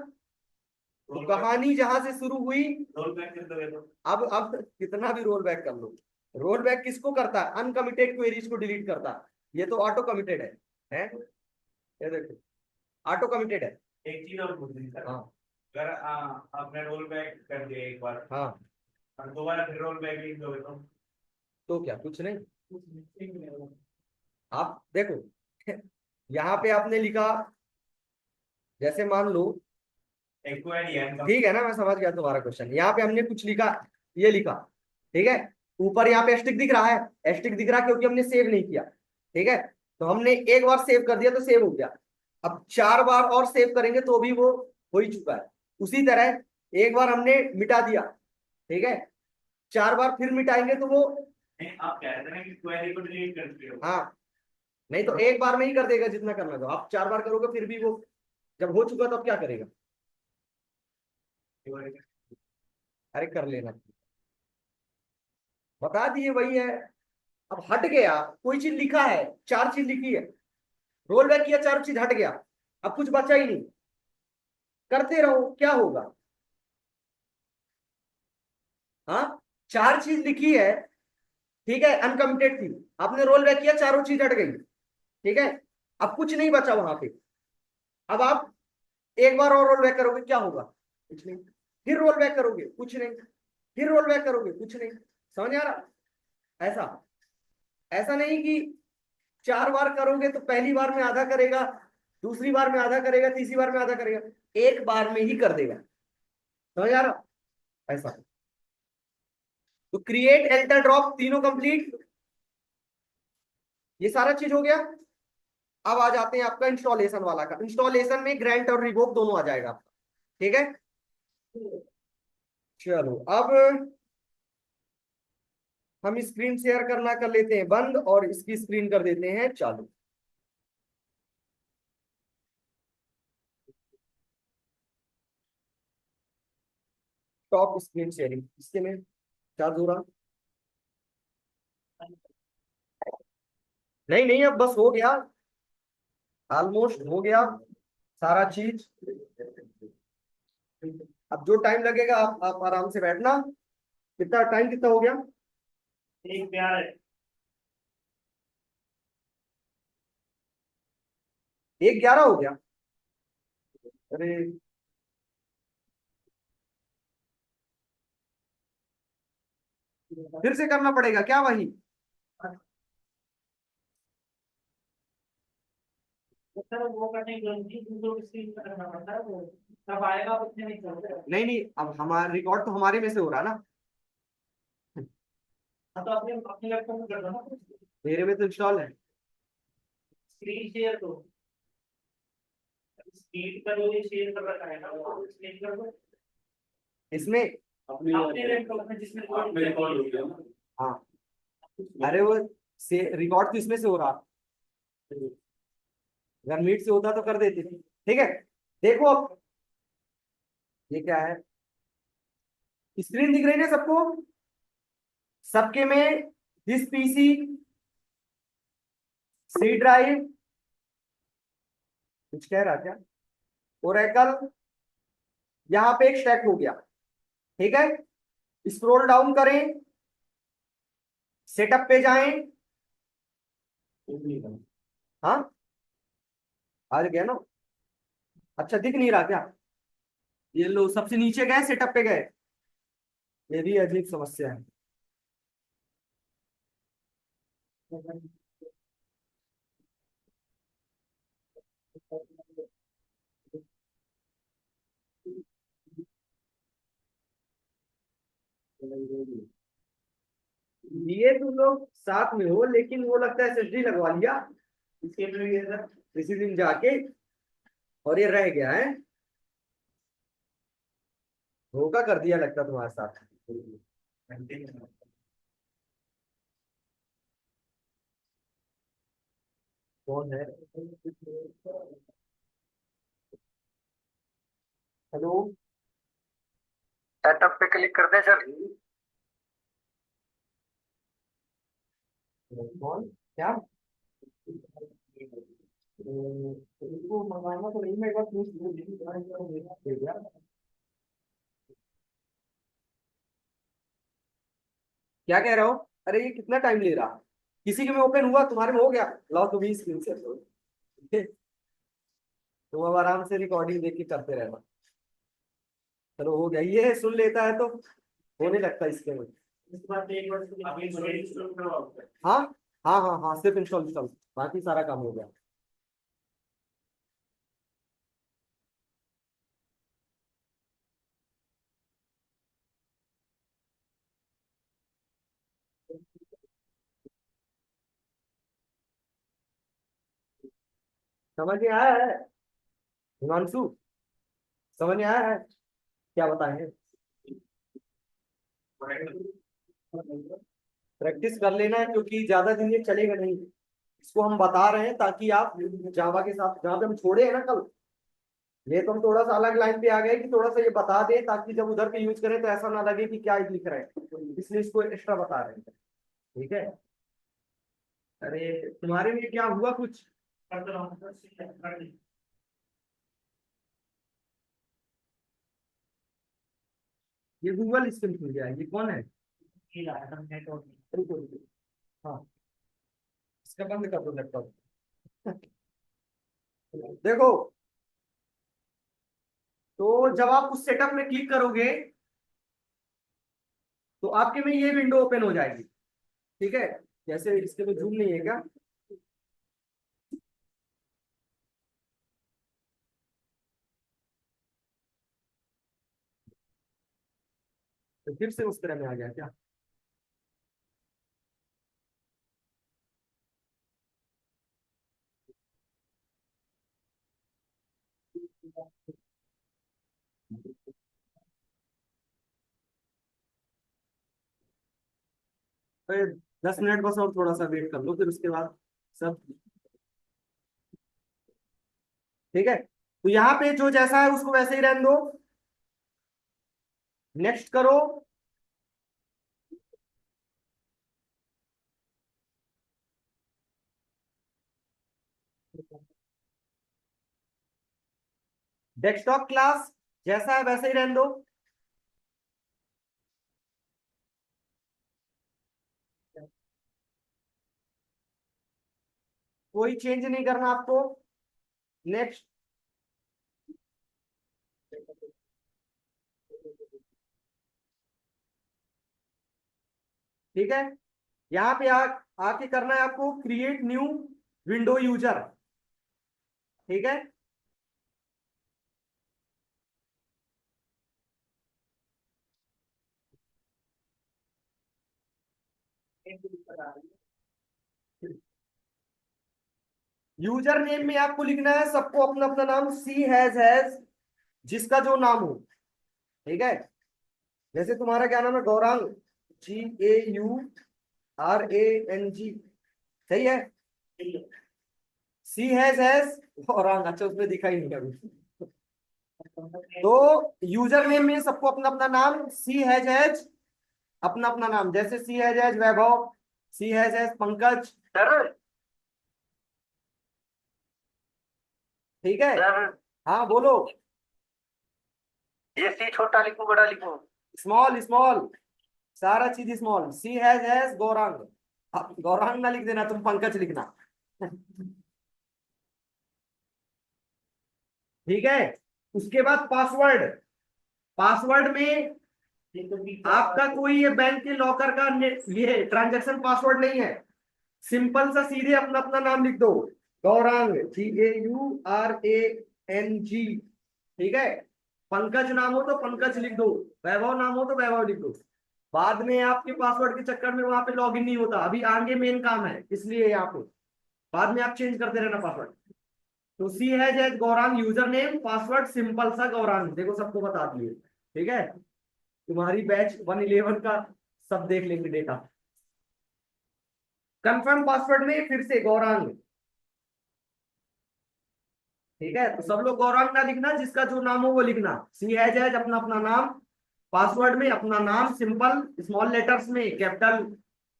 तो कहानी जहां से शुरू हुई, रोल बैक कर दो। अब कितना भी रोल बैक कर लो, रोल बैक किसको करता है? अनकमिटेड क्वेरीज को डिलीट करता है। ये तो ऑटो कमिटेड है? ये देखो ऑटो कमिटेड है। एक चीज और पूछनी सर, हाँ अगर आपने रोल बैक कर दिया एक बार हाँ, और दोबारा फिर रोल बैक लिख दोगे तो क्या कुछ नहीं। आप देखो यहाँ पे आपने लिखा, जैसे मान लो, एक्वायर्ड है ठीक है ना, मैं समझ गया तुम्हारा क्वेश्चन। यहाँ पे हमने कुछ लिखा, ये लिखा, ठीक है। ऊपर यहाँ पे एस्टिक दिख रहा है, एस्टिक दिख रहा है क्योंकि हमने सेव नहीं किया, ठीक है। तो हमने एक बार सेव कर दिया तो सेव हो गया। अब 4 बार और सेव करेंगे तो भी वो हो ही चुका है। उसी तरह एक बार हमने मिटा दिया, ठीक है, 4 बार फिर मिटाएंगे तो वो, आप कह रहे हैं कि क्वेरी को डिलीट कर दो। हाँ, नहीं तो एक बार में ही कर देगा जितना करना। तो आप 4 बार करोगे फिर भी वो जब हो चुका तो अब क्या करेगा? अरे कर लेना, बता दिए वही है। अब हट गया, कोई चीज लिखा है, 4 चीज लिखी है, रोल बैक किया, 4 चीज हट गया, अब कुछ बचा ही नहीं। करते रहो, क्या होगा? हाँ, 4 चीज लिखी है, ठीक है, अनकमिटेड थी, आपने रोल बैक किया, चारों चीज हट गई, ठीक है। अब कुछ नहीं बचा वहां पे। अब आप एक बार और रोल बैक करोगे, क्या होगा? कुछ नहीं। फिर रोल बैक करोगे, कुछ नहीं। फिर रोल बैक करोगे, कुछ नहीं। समझ आ रहा? ऐसा, ऐसा नहीं कि 4 बार करोगे तो पहली बार में आधा करेगा, दूसरी बार में आधा करेगा, तीसरी बार में आधा करेगा, एक बार में ही कर देगा। समझ आ रहा? ऐसा। तो क्रिएट एल्टर ड्रॉप तीनों कंप्लीट, ये सारा चीज हो गया। अब आ जाते हैं आपका इंस्टॉलेशन वाला का। इंस्टॉलेशन में ग्रांट और रिवोक दोनों आ जाएगा आपका, ठीक है। चलो अब हम स्क्रीन शेयर करना कर लेते हैं बंद और इसकी स्क्रीन कर देते हैं चालू। टॉप स्क्रीन शेयरिंग इसके में क्या हो रहा, नहीं नहीं अब बस हो गया, ऑलमोस्ट हो गया सारा चीज। अब जो टाइम लगेगा आप आराम से बैठना। कितना टाइम कितना हो गया? 1:11 1:11 हो गया। अरे फिर से करना पड़ेगा क्या वही? सर वो करने की गलती दूसरों की स्क्रीन पर करना पड़ता है, वो तब आएगा उतने नहीं चलते। नहीं नहीं अब हमारा रिकॉर्ड तो हमारे में से हो रहा ना। हाँ तो अपने अपने लैपटॉप में कर दो ना, मेरे में तो इंस्टॉल है। स्क्रीन शेयर तो स्क्रीन करोगे, शेयर कर रखा है ना, वो स्क्रीन कर दो इसमें अपने लैपटॉप में जिसमें रिकॉर्ड हो गया। हाँ, अरे वो से रिकॉर्ड तो इसमें से हो रहा, अगर मीट से होता तो कर देते, ठीक है। देखो अब ये क्या है, स्क्रीन दिख रही है सबको, सबके में दिस पीसी, सी ड्राइव, कुछ कह रहा क्या, ओरेकल, यहां पे एक स्टैक हो गया, ठीक है। स्क्रॉल डाउन करें, सेटअप पे जाएं, हाँ आ गया ना, अच्छा दिख नहीं रहा क्या? ये लो सबसे नीचे गए, सेटअप पे गए, ये भी अजीब समस्या है। ये तुम लोग साथ में हो लेकिन वो लगता है एसएसडी लगवा लिया इसके लिए इसी दिन जाके, और ये रह गया है, धोखा कर दिया लगता तुम्हारे साथ। कौन है? हेलो, सेटअप पे क्लिक करते हैं सर। कौन क्या? इसको मंगाना तो नहीं, मैं एक बार पूछ लूं। क्या कह रहा हो? अरे ये कितना टाइम ले रहा, किसी के में ओपन हुआ, तुम्हारे में हो गया, लाओ तो 20 स्क्रीन से तुम अब आराम से रिकॉर्डिंग देख के करते रहना। चलो हो गया, ये सुन लेता है तो होने लगता है इसके में। इस बार एक बार अभी इंस्टॉल करवाओ। हाँ हाँ हाँ हाँ, सिर्फ इंस्टॉल इंस्टॉल, बाकी सारा काम हो गया। समझ में आया है हिमांशु? समझ में आया है? क्या बताएं, प्रैक्टिस कर लेना है क्योंकि ज्यादा दिन ये चलेगा नहीं। इसको हम बता रहे हैं ताकि आप जावा के साथ, जहाँ पे हम छोड़े हैं ना कल, ये तो हम थोड़ा सा अलग लाइन पे आ गए कि थोड़ा सा ये बता दें ताकि जब उधर पे यूज करें तो ऐसा ना लगे कि क्या लिख रहे हैं, इसलिए इसको एक्स्ट्रा बता रहे हैं, ठीक है। अरे तुम्हारे लिए क्या हुआ कुछ? कर दो कर दी। ये गूगल स्क्रीन खुल गया है, ये कौन है? ठीक है हम नेटवर्क रुको रुको, हाँ इसका बंद कर दो लैपटॉप। देखो, तो जब आप उस सेटअप में क्लिक करोगे तो आपके में ये विंडो ओपन हो जाएगी, ठीक है। जैसे इसके में जूम नहीं है क्या? तो फिर से उस तरह में आ गया क्या? तो 10 मिनट बस और थोड़ा सा वेट कर लो, फिर उसके बाद सब ठीक है। तो यहाँ पे जो जैसा है उसको वैसे ही रहने दो। नेक्स्ट करो। डेस्कटॉप क्लास जैसा है वैसे ही रहने दो। कोई चेंज नहीं करना आपको। नेक्स्ट। ठीक है। यहाँ पे आके करना है आपको क्रिएट न्यू विंडो यूजर। ठीक है। यूजर नेम में आपको लिखना है सबको अपना अपना नाम, सी हैज जिसका जो नाम हो। ठीक है। जैसे तुम्हारा क्या नाम है, गौरांग, GAURANG। सही है। सी हैज गौरांग, अच्छा उसमें दिखा ही नहीं अभी। तो यूजर नेम में सबको अपना अपना नाम, सी हैज अपना अपना नाम, जैसे C hash Vaibhav, C hash Pankaj. ठीक है। हाँ बोलो। ये सी छोटा लिखूं बड़ा लिखूं? स्मॉल स्मॉल, सारा चीज स्मॉल। C has Gaurang. अब गौरांग ना लिख देना, तुम पंकज लिखना। ठीक है। उसके बाद पासवर्ड। पासवर्ड में आपका कोई ये बैंक के लॉकर का ये ट्रांजैक्शन पासवर्ड नहीं है। सिंपल सा सीधे अपना अपना नाम लिख दो। गौरांग, GAURANG। ठीक है। पंकज नाम हो तो पंकज लिख दो, वैभव नाम हो तो वैभव लिख दो। बाद में आपके पासवर्ड के चक्कर में वहां पे लॉगिन नहीं होता, अभी आगे मेन काम है इसलिए यहाँ पे। बाद में आप चेंज करते रहना पासवर्ड। तो C has Gaurang user name, password simple सा गौरांग, देखो सबको बता दिए। ठीक है। तुम्हारी बैच 111 का सब देख लेंगे डेटा। कंफर्म पासवर्ड में फिर से गौरांग। ठीक है। तो सब लोग गौरांग ना लिखना, जिसका जो नाम हो वो लिखना। सी हैज अपना अपना नाम, पासवर्ड में अपना नाम सिंपल स्मॉल लेटर्स में, कैपिटल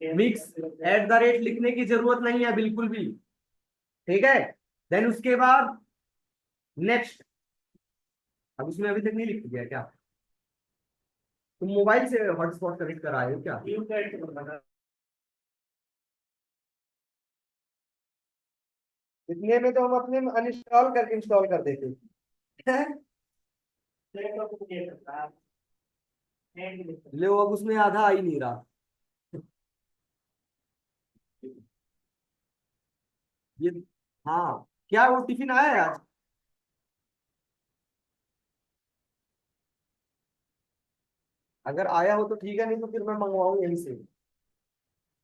मिक्स @ लिखने की जरूरत नहीं है बिल्कुल भी। ठीक है। देन उसके बाद नेक्स्ट। अब उसमें अभी तक नहीं लिख दिया क्या? तुम मोबाइल से हॉटस्पॉट कनेक्ट कराए हो क्या? इतने में तो हम अपने अनइंस्टॉल करके इंस्टॉल कर देते हैं। ले अब उसमें आधा आ ही नहीं रहा। ये हाँ, क्या वो टिफिन आया है आज? अगर आया हो तो ठीक है, नहीं तो फिर मैं मंगवाऊँ यहीं से।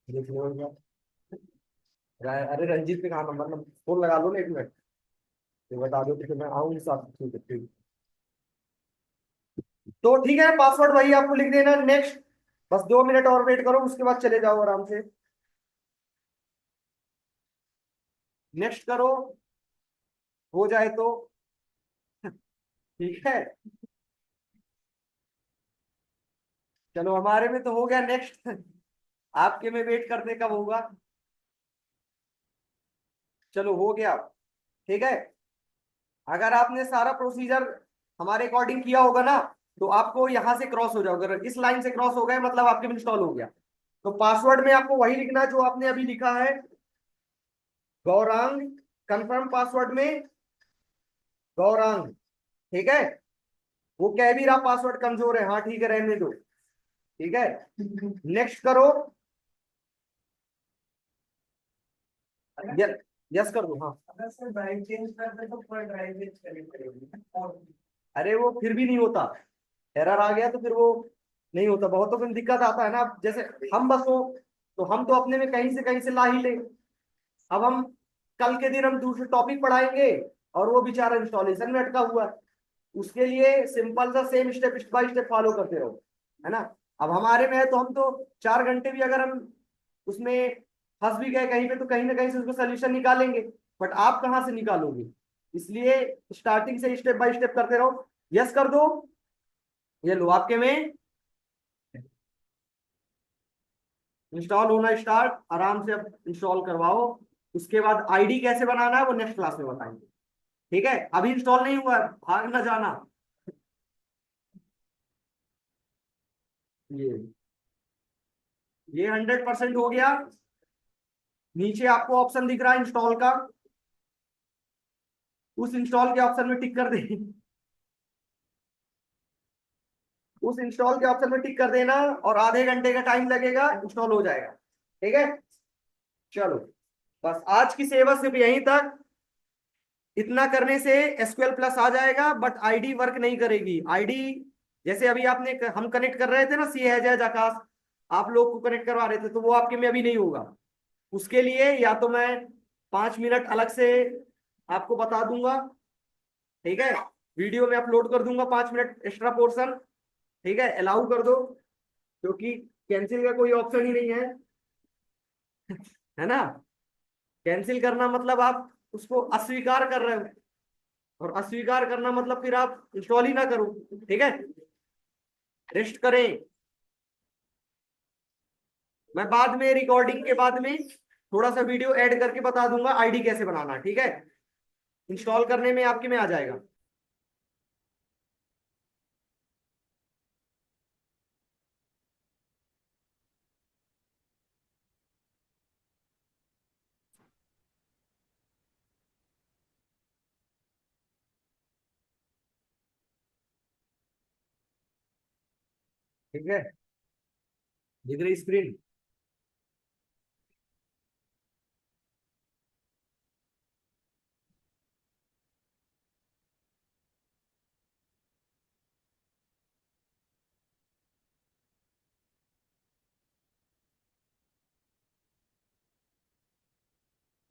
देख लो एक बार। अरे रंजीत पे कहाँ नंबर, फोन लगा लो ना 1 मिनट, तो बता दो तो फिर मैं आऊंगी साथ। ठीक है ठीक। तो ठीक है, पासवर्ड वही आपको लिख देना। नेक्स्ट। बस 2 मिनट और वेट करो, उसके बाद चले जाओ आराम से। नेक्स्ट करो, हो जाए तो। ठीक है। चलो हमारे में तो हो गया नेक्स्ट। आपके में वेट करने कब होगा? चलो हो गया। ठीक है। अगर आपने सारा प्रोसीजर हमारे अकॉर्डिंग किया होगा ना, तो आपको यहां से क्रॉस हो जाओगे। अगर इस लाइन से क्रॉस हो गए मतलब आपके में इंस्टॉल हो गया। तो पासवर्ड में आपको वही लिखना है जो आपने अभी लिखा है, गौरांग। कंफर्म पासवर्ड में गौरांग। ठीक है। वो कह भी रहा पासवर्ड कमजोर है, हाँ ठीक है रहने दो। ठीक है। नेक्स्ट करो। यस कर दो हाँ। अगर सर ड्राइव चेंज कर दे तो पूरा ड्राइव चेंज करनी पड़ेगी और अरे वो फिर भी नहीं होता, एरर आ गया तो फिर वो नहीं होता। बहुतों को दिक्कत आता है ना, जैसे हम बस हो तो हम तो अपने में कहीं से ला ही ले। अब हम कल के दिन हम दूसरे टॉपिक पढ़ाएंगे, और वो बेचारा इंस्टॉलेशन में अटका हुआ है। उसके लिए सिंपल सा same step by step follow करते रहो, है ना। अब हमारे में है तो हम तो 4 घंटे भी अगर हम उसमें फंस भी गए कहीं पे तो कहीं ना कहीं से उसको सोल्यूशन निकालेंगे, बट आप कहाँ से निकालोगे। इसलिए स्टार्टिंग से स्टेप बाय स्टेप करते रहो। यस कर दो, ये लो आपके में इंस्टॉल होना स्टार्ट, आराम से अब इंस्टॉल करवाओ। उसके बाद आईडी कैसे बनाना है वो नेक्स्ट क्लास में बताएंगे, ठीक है। अभी इंस्टॉल नहीं हुआ है, भाग ना जाना। ये ये 100% हो गया। नीचे आपको ऑप्शन दिख रहा है इंस्टॉल का, उस इंस्टॉल के ऑप्शन में टिक कर दे। उस इंस्टॉल के ऑप्शन में टिक कर देना और आधे घंटे का टाइम लगेगा, इंस्टॉल हो जाएगा, ठीक है। चलो, बस आज की सेवा सिर्फ यहीं तक। इतना करने से एसक्यूएल प्लस आ जाएगा, बट आईडी वर्क नहीं करेगी। आईडी जैसे अभी आपने हम कनेक्ट कर रहे थे ना, सी हैज आकाश, आप लोग को कनेक्ट करवा रहे थे, तो वो आपके में अभी नहीं होगा। उसके लिए या तो मैं 5 मिनट अलग से आपको बता दूंगा, ठीक है, वीडियो में अपलोड कर दूंगा 5 मिनट एक्स्ट्रा पोर्शन, ठीक है। अलाउ कर दो, क्योंकि कैंसिल का कोई ऑप्शन ही नहीं है, है ना। कैंसिल करना मतलब आप उसको अस्वीकार कर रहे हो, और अस्वीकार करना मतलब फिर आप इंस्टॉल ही ना करो, ठीक है। रेस्ट करें। मैं बाद में रिकॉर्डिंग के बाद में थोड़ा सा वीडियो ऐड करके बता दूंगा आईडी कैसे बनाना, ठीक है। इंस्टॉल करने में आपके में आ जाएगा। ठीक है, दिख रही स्क्रीन।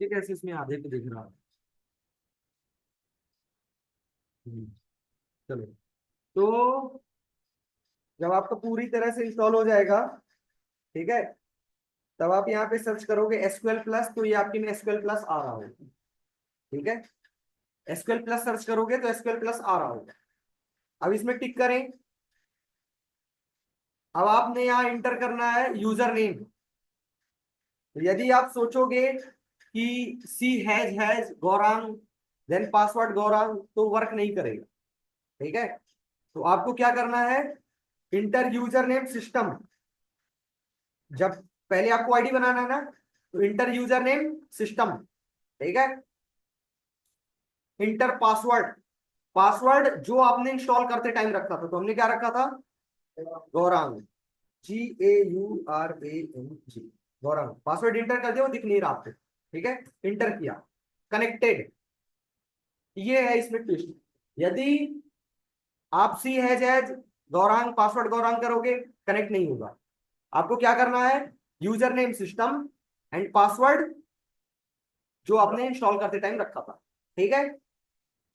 ठीक है, इसमें आधे पे दिख रहा है। चलो, तो जब आपका पूरी तरह से इंस्टॉल हो जाएगा, ठीक है, तब आप यहाँ पे सर्च करोगे एसक्यूएल प्लस, तो ये आपके में एसक्यूएल प्लस आ रहा होगा, ठीक है। एसक्यूएल प्लस सर्च करोगे तो एसक्यूएल प्लस आ रहा होगा। अब इसमें टिक करें। अब आपने यहाँ इंटर करना है यूजर नेम। तो यदि आप सोचोगे कि C has Gaurang then password Gaurang, तो वर्क नहीं करेगा, ठीक है। तो आपको क्या करना है, इंटर यूजर नेम सिस्टम। जब पहले आपको आईडी बनाना है ना, तो इंटर यूजर नेम सिस्टम, ठीक है। इंटर पासवर्ड, पासवर्ड जो आपने इंस्टॉल करते टाइम रखा था, तो हमने क्या रखा था, Gaurang, GAURANG, Gaurang. Password inter कर दिया, वो दिख नहीं रहा आपको, ठीक है। इंटर किया, कनेक्टेड। ये है इसमें ट्विस्ट। यदि आप सी हैज गौरांग पासवर्ड गौरांग करोगे, कनेक्ट नहीं होगा। आपको क्या करना है, user name system and password जो आपने इंस्टॉल करते टाइम रखा था, ठीक है।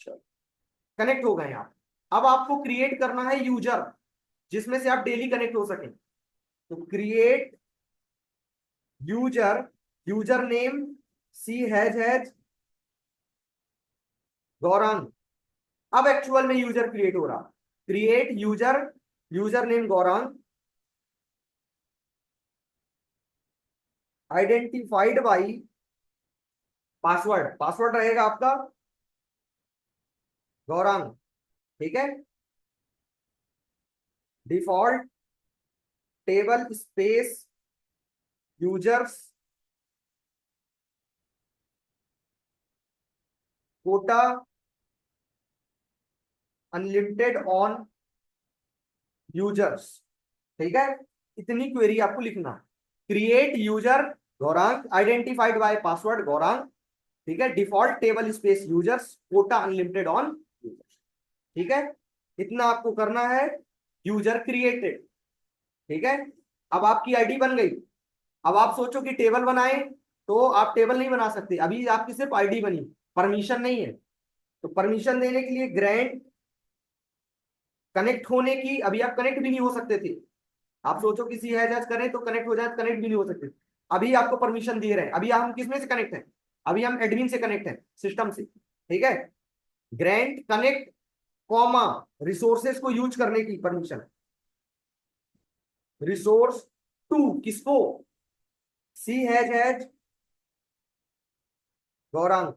चलो, कनेक्ट हो गए आप। अब आपको क्रिएट करना है यूजर जिसमें से आप डेली कनेक्ट हो सके। तो create user, user name see has Gaurang. अब एक्चुअल में यूजर क्रिएट हो रहा। Create user, user name Gaurang, identified by password, password रहेगा आपका गौरांग, ठीक है। Default table space users quota unlimited on users, ठीक है। इतनी क्वेरी आपको लिखना। Create user Gaurang, identified by password Gaurang, ठीक है। Default table space users quota unlimited on users, ठीक है। इतना आपको करना है। यूजर क्रिएटेड, ठीक है। अब आपकी आईडी बन गई। अब आप सोचो कि टेबल बनाए, तो आप टेबल नहीं बना सकते, अभी आपकी सिर्फ आईडी बनी, परमिशन नहीं है। तो परमिशन देने के लिए ग्रांट कनेक्ट होने की, अभी आप कनेक्ट भी नहीं हो सकते थे। आप सोचो किसी हैज करें तो कनेक्ट हो जाए, कनेक्ट भी नहीं हो सकते। अभी आपको परमिशन दे रहे हैं। अभी हम किसमें से कनेक्ट हैं? अभी हम एडमिन से कनेक्ट हैं, सिस्टम से। ठीक है, ग्रांट कनेक्ट कॉमा रिसोर्सेस को यूज करने की परमिशन। रिसोर्स टू किसको? See has Gaurang.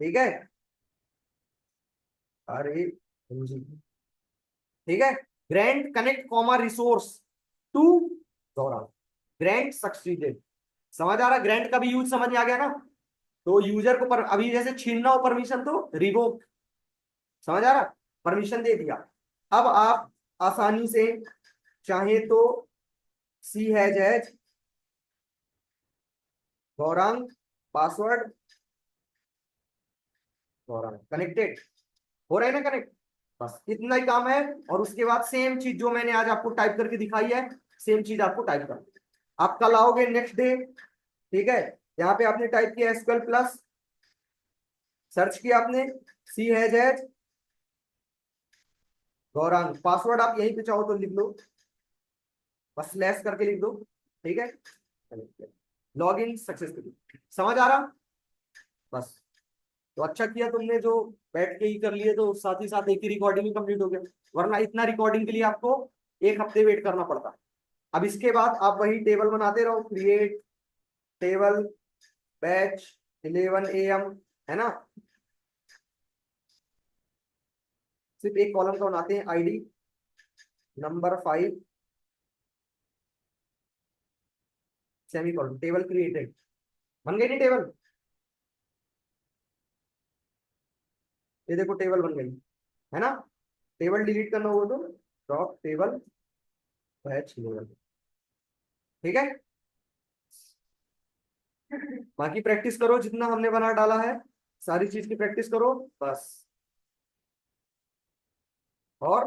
ठीक है, अरे जी, ठीक है। Grant connect comma resource to Gaurang, grant succeeded. समझ आ रहा? ग्रांट का भी यूज समझ में आ गया ना? तो यूजर को अभी जैसे छीनना हो परमिशन तो रिवोक, समझ आ रहा? परमिशन दे दिया। अब आप आसानी से चाहे तो C has Gaurang password Gaurang connected हो रहे हैं ना कनेक्ट, बस इतना ही काम है। और उसके बाद सेम चीज जो मैंने आज आपको टाइप करके दिखाई है, सेम चीज आपको टाइप करना। आप कल आओगे नेक्स्ट डे, ठीक है, यहाँ पे आपने टाइप किया एसक्यूएल प्लस, सर्च किया आपने सी हैज गौरांग, पासवर्ड आप यहीं पे चाहो तो लिख लो, बस स्लैश करके लिख दो। ठीक है, लॉग इन सक्सेसफुली। समझ आ रहा? बस, तो अच्छा किया तुमने जो बैठ के ही कर लिए, तो साथ ही साथ एक ही रिकॉर्डिंग ही कंप्लीट हो गया, वरना इतना रिकॉर्डिंग के लिए आपको 1 हफ्ते वेट करना पड़ता। अब इसके बाद आप वही टेबल बनाते रहो, क्रिएट टेबल बैच 11 AM, है ना? सिर्फ एक कॉलम का बनाते हैं, ID number 5 semi column, table created. बन गई नहीं टेबल? ये देखो टेबल बन गई, है ना? टेबल डिलीट करना हो तो डॉट टेबल बैच 11। ठीक है, बाकी प्रैक्टिस करो, जितना हमने बना डाला है सारी चीज की प्रैक्टिस करो बस। और